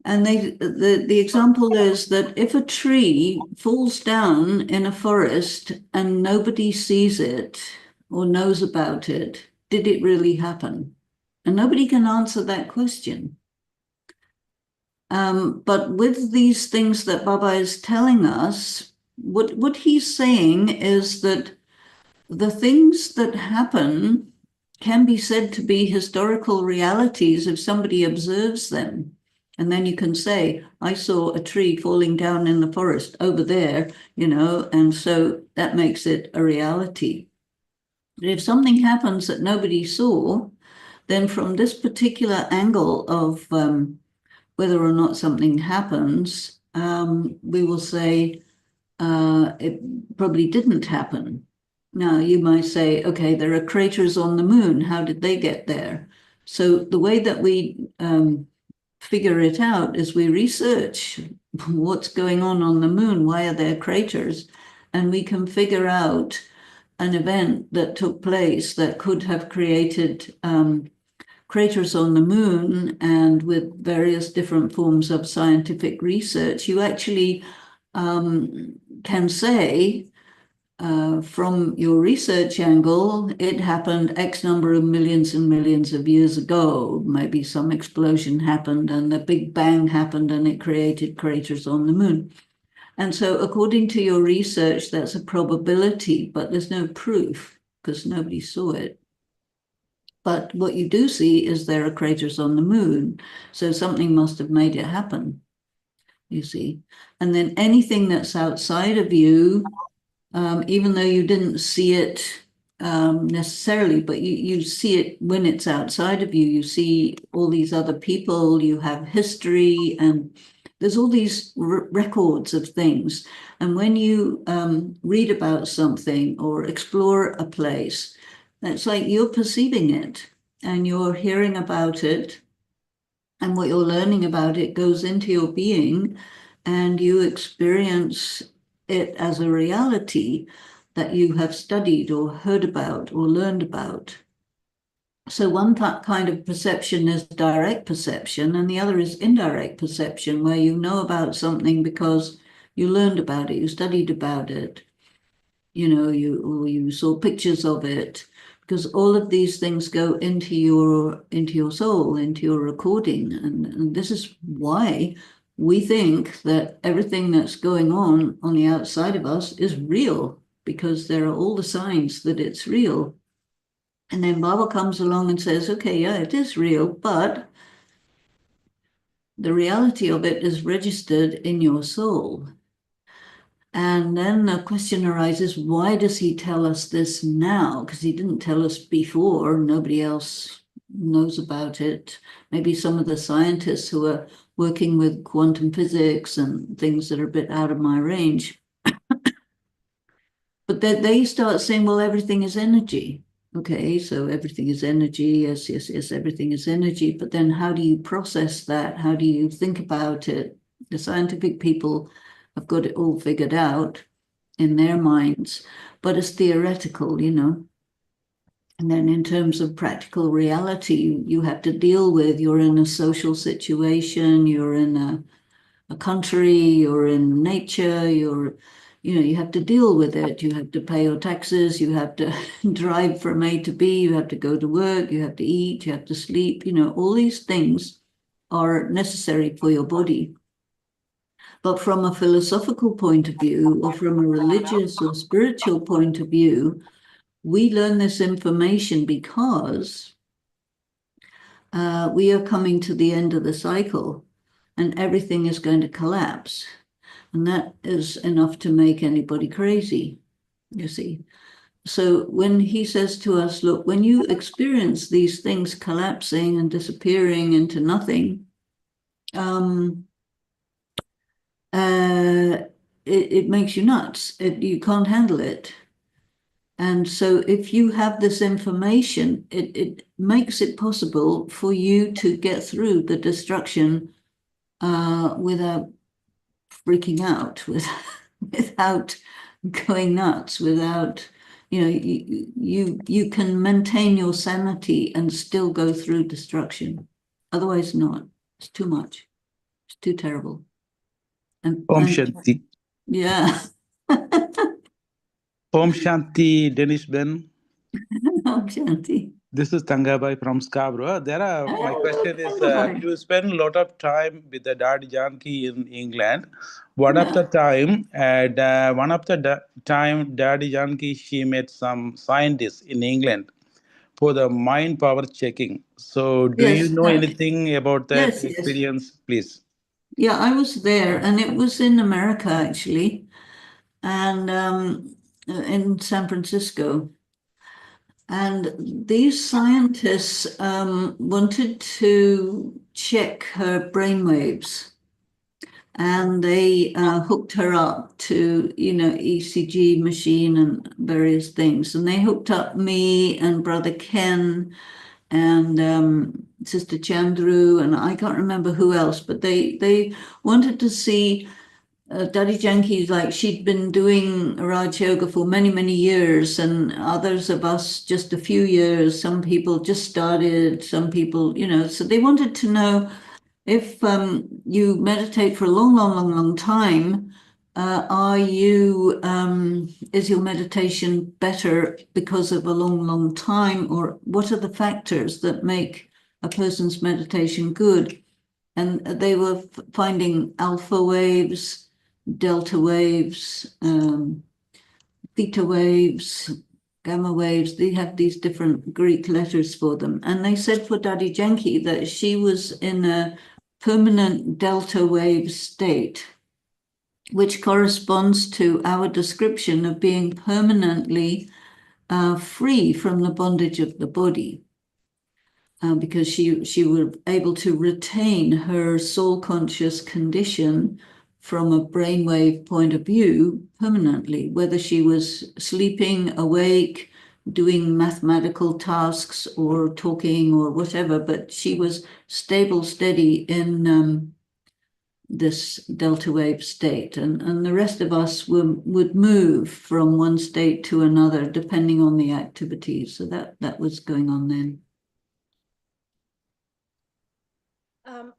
And the example is that if a tree falls down in a forest and nobody sees it or knows about it, did it really happen? And nobody can answer that question. But with these things that Baba is telling us, what he's saying is that the things that happen can be said to be historical realities if somebody observes them. And then you can say, I saw a tree falling down in the forest over there, and so that makes it a reality. But if something happens that nobody saw, then from this particular angle of whether or not something happens, we will say it probably didn't happen. Now, you might say, okay, there are craters on the moon. How did they get there? So, the way that we figure it out is we research what's going on the moon. Why are there craters? And we can figure out an event that took place that could have created craters on the moon and with various different forms of scientific research, you actually can say from your research angle, it happened X number of millions and millions of years ago. Maybe some explosion happened and the Big Bang happened and it created craters on the moon. And so according to your research, that's a probability, but there's no proof because nobody saw it. But what you do see is there are craters on the moon. So something must have made it happen, you see. And then anything that's outside of you, even though you didn't see it necessarily, but you see it when it's outside of you. You see all these other people, you have history, and there's all these records of things. And when you read about something or explore a place, it's like you're perceiving it and you're hearing about it, and what you're learning about it goes into your being, and you experience it as a reality that you have studied or heard about or learned about. So one kind of perception is direct perception, and the other is indirect perception, where you know about something because you learned about it, you studied about it, you saw pictures of it, because all of these things go into your soul, into your recording, and this is why we think that everything that's going on the outside of us is real, because there are all the signs that it's real. And then Baba comes along and says, okay, yeah, it is real, but the reality of it is registered in your soul. And then the question arises, why does he tell us this now? Because he didn't tell us before. Nobody else knows about it. Maybe some of the scientists who are working with quantum physics and things that are a bit out of my range. But they start saying, well, everything is energy. Okay, so everything is energy. Yes, yes, yes, everything is energy. But then how do you process that? How do you think about it? The scientific people have got it all figured out in their minds, but it's theoretical, And then in terms of practical reality, you have to deal with, you're in a social situation, you're in a country, you're in nature, you have to deal with it. You have to pay your taxes, you have to drive from A to B, you have to go to work, you have to eat, you have to sleep, all these things are necessary for your body. But from a philosophical point of view, or from a religious or spiritual point of view, we learn this information because we are coming to the end of the cycle and everything is going to collapse. And that is enough to make anybody crazy, you see. So when he says to us, look, when you experience these things collapsing and disappearing into nothing, it makes you nuts. You can't handle it. And so if you have this information, it makes it possible for you to get through the destruction without freaking out, without going nuts, without, you can maintain your sanity and still go through destruction. Otherwise not. It's too much. It's too terrible. Om And Shanti. yeah. Om Shanti, Denise Ben. Om Shanti. This is Tangabai from Scarborough. My question is, Hi. you spend a lot of time with the Daddy Janki in England. One of Yeah. the time, Daddy Janki, she met some scientists in England for the mind power checking. So, do you Yes. know anything about that Yes. Yes. experience, please? Yeah, I was there, and it was in America actually, and in San Francisco. And these scientists wanted to check her brainwaves, and they hooked her up to, ECG machine and various things. And they hooked up me and Brother Ken and Sister Chandru, and I can't remember who else, but they wanted to see Daddy Janki's like she'd been doing Raj Yoga for many, many years, and others of us just a few years. Some people just started, some people, so they wanted to know if you meditate for a long, long, long, long time, is your meditation better because of a long, long time, or what are the factors that make a person's meditation good? And they were finding alpha waves, delta waves, theta waves, gamma waves. They have these different Greek letters for them. And they said for Daddy Janki that she was in a permanent delta wave state, which corresponds to our description of being permanently free from the bondage of the body. Because she was able to retain her soul conscious condition from a brainwave point of view permanently, whether she was sleeping, awake, doing mathematical tasks or talking or whatever, but she was stable, steady in this delta wave state. And the rest of us would move from one state to another depending on the activities. So that was going on then.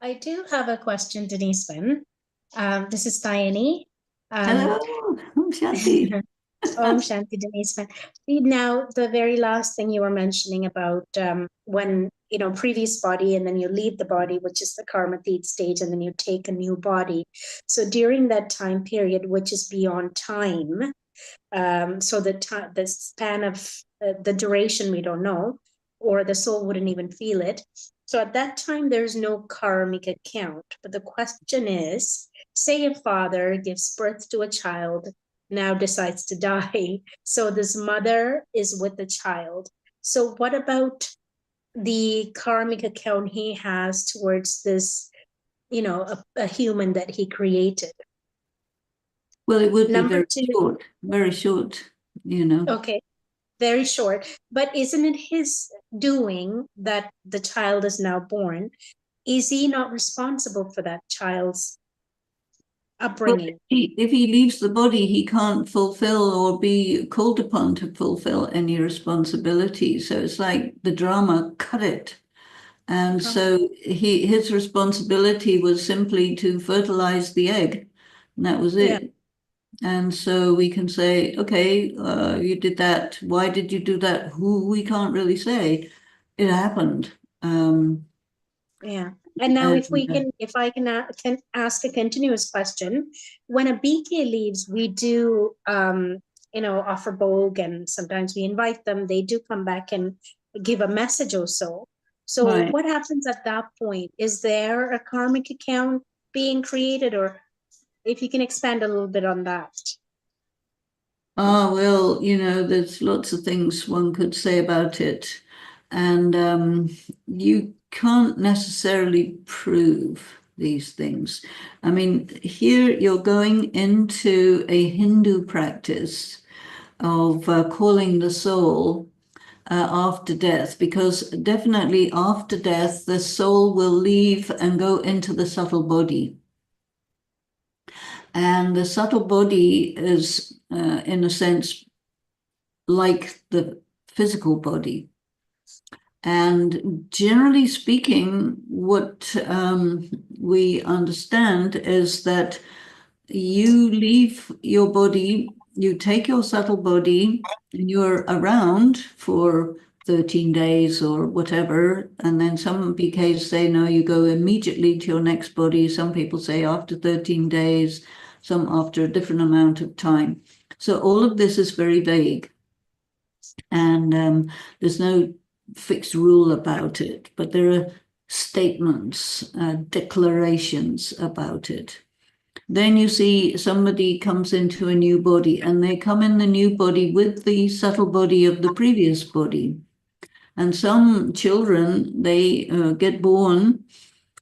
I do have a question, Denise. This is Diane. Hello, I'm Shanti. Om Shanti, Denise. Now, the very last thing you were mentioning about when, previous body and then you leave the body, which is the karmatit stage, and then you take a new body. So during that time period, which is beyond time, so the span of the duration, we don't know, or the soul wouldn't even feel it. So at that time, there's no karmic account. But the question is, say a father gives birth to a child, now decides to die. So this mother is with the child. So what about the karmic account he has towards this, a human that he created? Well, it would be very short, Okay. Very short, but isn't it his doing that the child is now born? Is he not responsible for that child's upbringing? Well, if he leaves the body, he can't fulfill or be called upon to fulfill any responsibility. So it's like the drama, cut it. And so his responsibility was simply to fertilize the egg, and that was it. Yeah. And so we can say, okay, you did that. Why did you do that? We can't really say. It happened. Yeah. And now if I can ask a continuous question, when a BK leaves, we do, offer Vogue, and sometimes we invite them. They do come back and give a message or so. So right. What happens at that point? Is there a karmic account being created, or if you can expand a little bit on that? Well, there's lots of things one could say about it. And you can't necessarily prove these things. I mean, here you're going into a Hindu practice of calling the soul after death, because definitely after death, the soul will leave and go into the subtle body. And the subtle body is, in a sense, like the physical body. And generally speaking, what we understand is that you leave your body, you take your subtle body, and you're around for 13 days or whatever. And then some BKs say, no, you go immediately to your next body. Some people say after 13 days, some after a different amount of time. So all of this is very vague. And there's no fixed rule about it, but there are statements, declarations about it. Then you see somebody comes into a new body, and they come in the new body with the subtle body of the previous body. And some children, they get born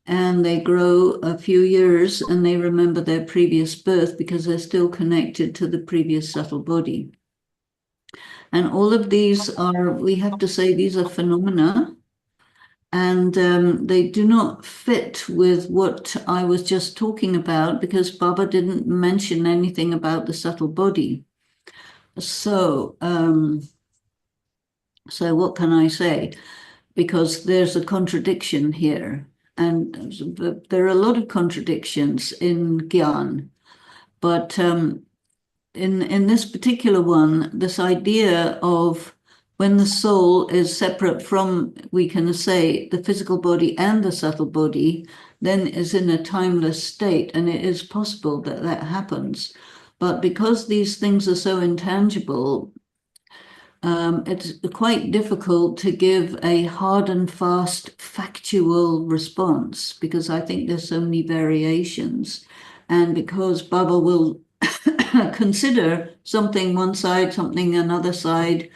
and they grow a few years and they remember their previous birth because they're still connected to the previous subtle body. And all of these are, we have to say, these are phenomena. And they do not fit with what I was just talking about, because Baba didn't mention anything about the subtle body. So, so what can I say? Because there's a contradiction here, and there are a lot of contradictions in Gyan. But in this particular one, this idea of when the soul is separate from, we can say, the physical body and the subtle body, then is in a timeless state, and it is possible that that happens. But because these things are so intangible, it's quite difficult to give a hard and fast factual response, because I think there's so many variations. And because Baba will consider something one side, something another side,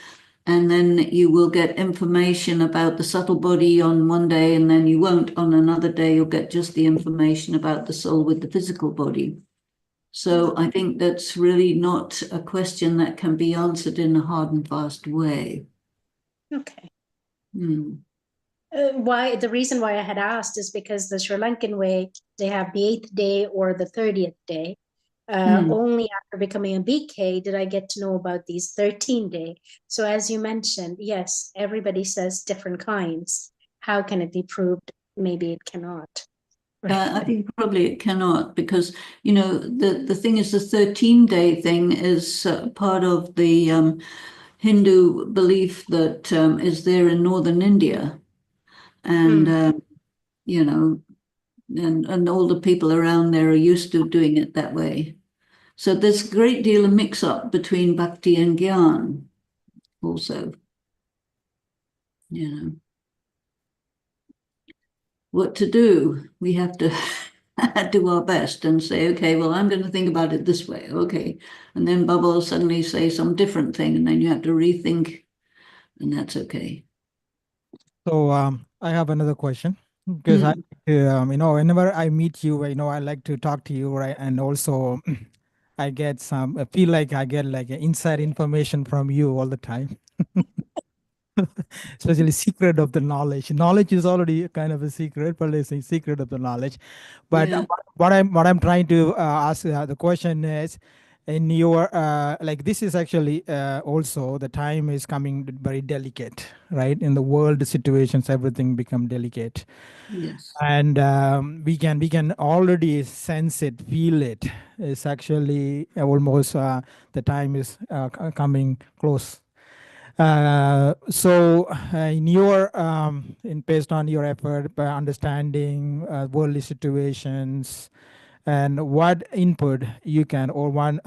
and then you will get information about the subtle body on one day, and then you won't on another day. You'll get just the information about the soul with the physical body. So I think that's really not a question that can be answered in a hard and fast way. Okay. Hmm. Why the reason why I had asked is because the Sri Lankan way, they have the 8th day or the 30th day. Only after becoming a BK did I get to know about these 13-day. So as you mentioned, yes, everybody says different kinds. How can it be proved? Maybe it cannot. I think probably it cannot, because, you know, the thing is, the 13-day thing is part of the Hindu belief that is there in northern India. And, you know, and all the people around there are used to doing it that way. So there's a great deal of mix-up between bhakti and gyan also, you know. What to do? We have to do our best and say, okay, well, I'm going to think about it this way. Okay. And then Baba will suddenly say some different thing, and then you have to rethink, and that's okay. So I have another question, because I, whenever I meet you, I like to talk to you, right? And also I feel like I get like inside information from you all the time. Especially secret of the knowledge. Knowledge is already kind of a secret, but it's a secret of the knowledge. But Yeah. what I'm trying to ask, the question is, in your like, this is actually also the time is coming very delicate, right? In the world situations, everything become delicate, Yes. and we can already sense it, feel it. It's actually almost the time is coming close. So in your based on your effort by understanding worldly situations, and what input you can, or one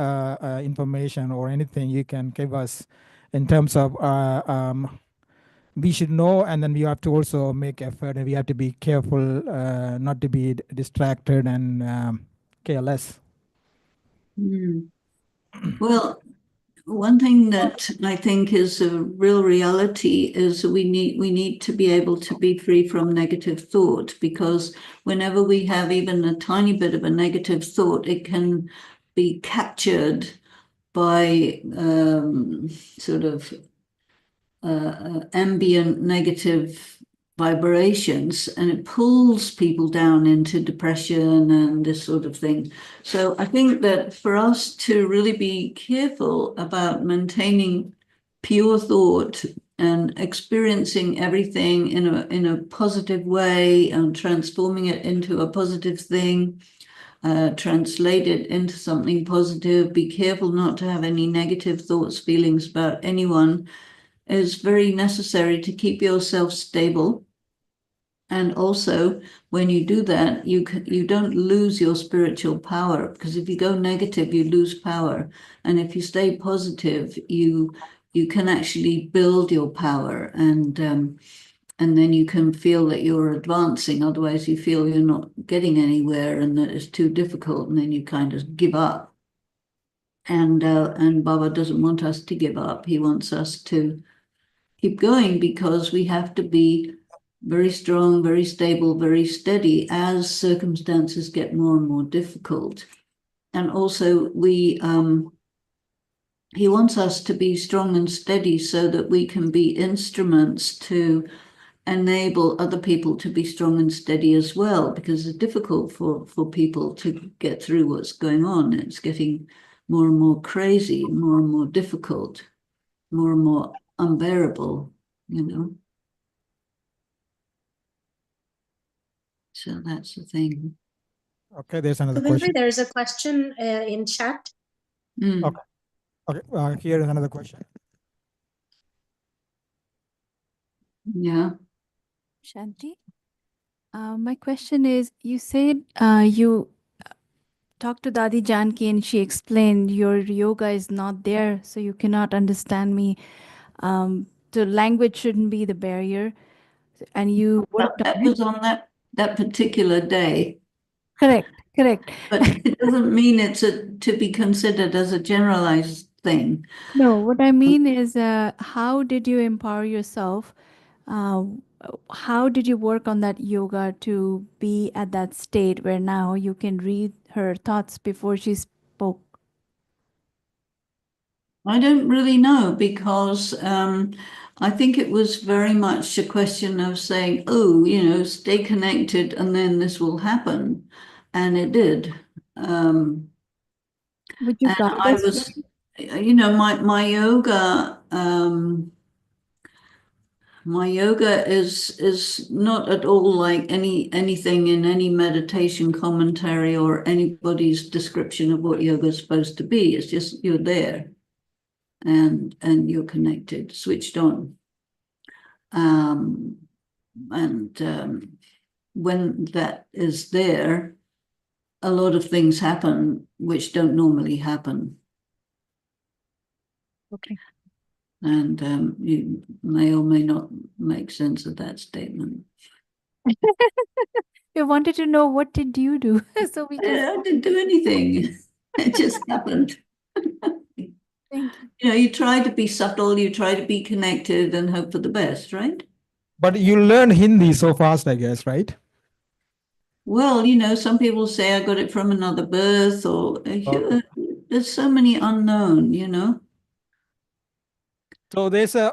information or anything you can give us in terms of we should know, and then we have to also make effort, and we have to be careful not to be distracted and careless. Well, one thing that I think is a real reality is we need to be able to be free from negative thought, because whenever we have even a tiny bit of a negative thought, it can be captured by sort of ambient negative vibrations, and it pulls people down into depression and this sort of thing. So I think that for us to really be careful about maintaining pure thought and experiencing everything in a positive way and transforming it into a positive thing, translate it into something positive, be careful not to have any negative thoughts, feelings about anyone, is very necessary to keep yourself stable. And also, when you do that, you don't lose your spiritual power, because if you go negative, you lose power. And if you stay positive, you can actually build your power, and then you can feel that you're advancing. Otherwise, you feel you're not getting anywhere and that it's too difficult, and then you kind of give up. And Baba doesn't want us to give up. He wants us to keep going, because we have to be very strong, very stable, very steady as circumstances get more and more difficult. And also he wants us to be strong and steady so that we can be instruments to enable other people to be strong and steady as well, because it's difficult for people to get through what's going on. It's getting more and more crazy, more and more difficult, more and more unbearable, you know. So that's the thing. Okay, there's another So, Vindri, question. there's a question in chat. Okay. Okay, here is another question. Yeah. Shanti, my question is, you said you talked to Dadi Janki and she explained your yoga is not there, so you cannot understand me. The language shouldn't be the barrier. And you worked That on was it. on that particular day. Correct. But it doesn't mean it's to be considered as a generalized thing. No, what I mean is, how did you empower yourself? How did you work on that yoga to be at that state where now you can read her thoughts before she spoke? I don't really know, because I think it was very much a question of saying, oh, you know, stay connected and then this will happen. And it did. Would you And guide I us? was, you know, my yoga, my yoga is not at all like anything in any meditation commentary or anybody's description of what yoga is supposed to be. It's just you're there and you're connected, switched on. When that is there, a lot of things happen which don't normally happen. Okay. And you may or may not make sense of that statement. We wanted to know, what did you do? So we can. I didn't do anything. It just happened. Thank you. You know, you try to be subtle, you try to be connected and hope for the best, right? But you learn Hindi so fast, I guess, right? Well, you know, some people say I got it from another birth, or there's so many unknown, you know. So there's a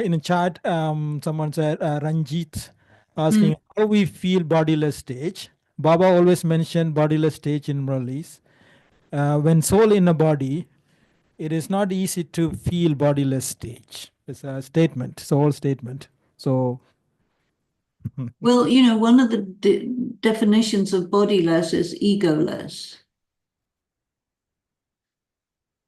in a chat, someone said Ranjit asking how we feel bodiless stage. Baba always mentioned bodiless stage in Murali's. When soul in a body, it is not easy to feel bodiless stage. It's a statement, soul statement. So Well, you know, one of the definitions of bodiless is egoless.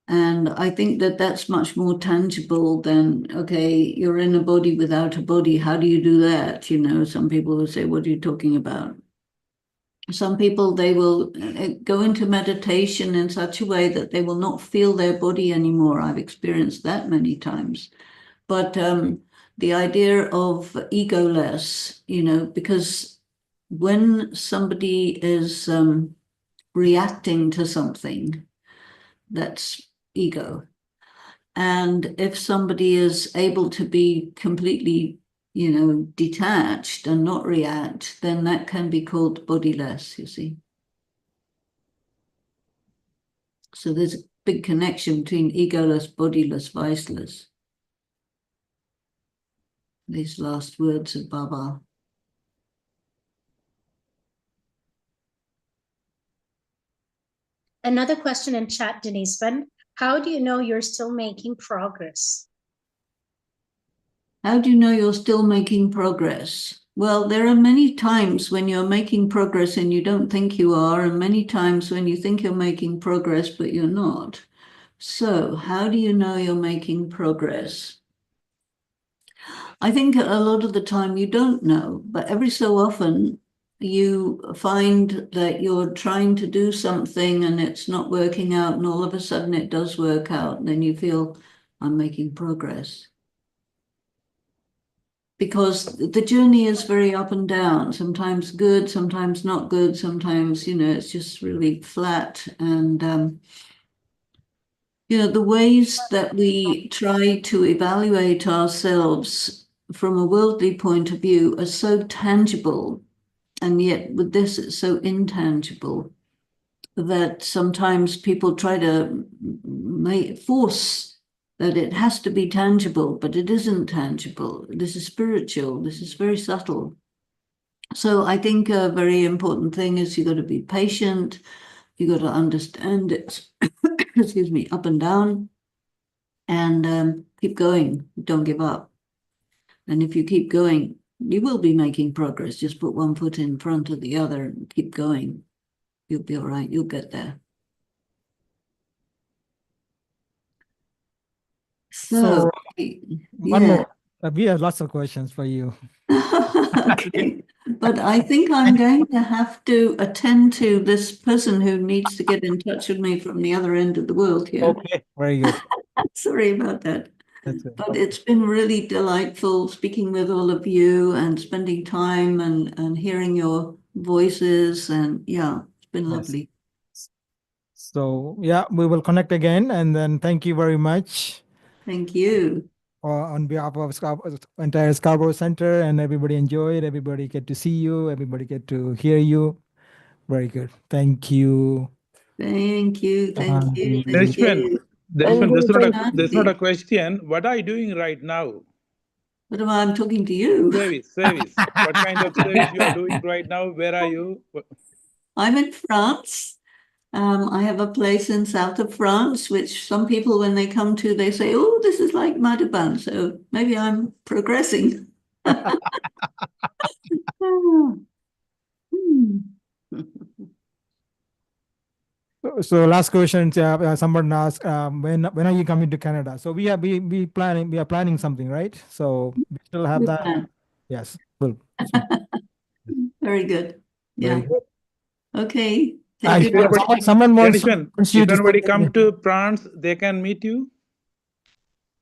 And I think that that's much more tangible than, okay, you're in a body without a body. How do you do that? You know, some people will say, what are you talking about? Some people, they will go into meditation in such a way that they will not feel their body anymore. I've experienced that many times. But the idea of egoless, you know, because when somebody is reacting to something, that's ego. And if somebody is able to be completely, you know, detached and not react, then that can be called bodiless, you see. So there's a big connection between egoless, bodiless, viceless. These last words of Baba. Another question in chat, Denise. How do you know you're still making progress? How do you know you're still making progress? Well, there are many times when you're making progress and you don't think you are, and many times when you think you're making progress, but you're not. So how do you know you're making progress? I think a lot of the time you don't know, but every so often you find that you're trying to do something and it's not working out, and all of a sudden it does work out, and then you feel, I'm making progress. Because the journey is very up and down, sometimes good, sometimes not good, sometimes, you know, it's just really flat. And, you know, the ways that we try to evaluate ourselves from a worldly point of view are so tangible, and yet with this it's so intangible that sometimes people try to force that it has to be tangible, but it isn't tangible. This is spiritual. This is very subtle. So I think a very important thing is you got to be patient. You got to understand it. Excuse me, up and down, and keep going. Don't give up. And if you keep going, you will be making progress. Just put one foot in front of the other and keep going. You'll be all right. You'll get there. So, one yeah. more. We have lots of questions for you. Okay. But I think I'm going to have to attend to this person who needs to get in touch with me from the other end of the world here. Okay, very good. Sorry about that. That's good. But it's been really delightful speaking with all of you and spending time and hearing your voices. And yeah, it's been Yes. lovely. So yeah, we will connect again, and then thank you very much Thank you. on behalf of entire Scarborough Center, and everybody enjoyed. Everybody get to see you. Everybody get to hear you. Very good. Thank you. Thank you. Thank you. Thank Denishman, you. Denishman, Thank this is not you. a question. What are you doing right now? What am I talking to you? Service. What kind of service you are doing right now? Where are you? I'm in France. I have a place in south of France, which some people, when they come to, they say, "Oh, this is like Madhuban." So maybe I'm progressing. Ah, So last question, someone asked, when are you coming to Canada? So we are planning something, right? So we still have Good that. plan. Yes. Well, Very good. very Yeah. good. Okay. Take good care. Someone wants Denishman, you if to anybody say come anything. to France, they can meet you.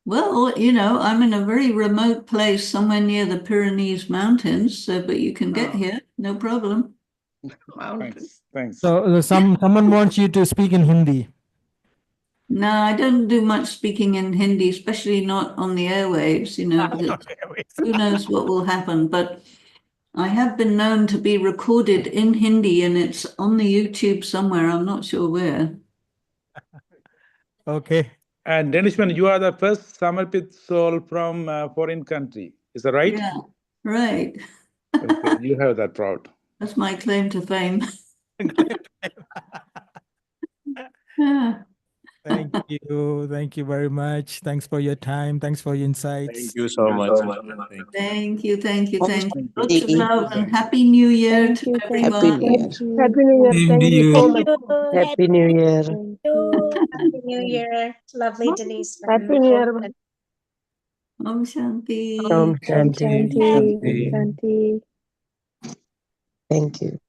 Well, I'm in a very remote place somewhere near the Pyrenees Mountains, but you can get here, no problem. Thanks. So someone wants you to speak in Hindi. No, I don't do much speaking in Hindi, especially not on the airwaves, because who knows what will happen. But I have been known to be recorded in Hindi, and it's on the YouTube somewhere. I'm not sure where. Okay. And Denishman, you are the first Samarpit soul from a foreign country. Is that right? Yeah, right. Okay, you have that proud. That's my claim to fame. Yeah. Thank you. Thank you very much. Thanks for your time. Thanks for your insights. Thank you so much. Thank you. Thank Lots of you. love and Happy New Year Thank to you. everyone. Thank you. Happy New Year. Same Thank to you you. so Thank much. you. Happy New Year. Thank you. Happy New Year. Lovely Denise. Happy New Year. Om Shanti. Om Shanti. Shanti. Shanti. Shanti. Thank you.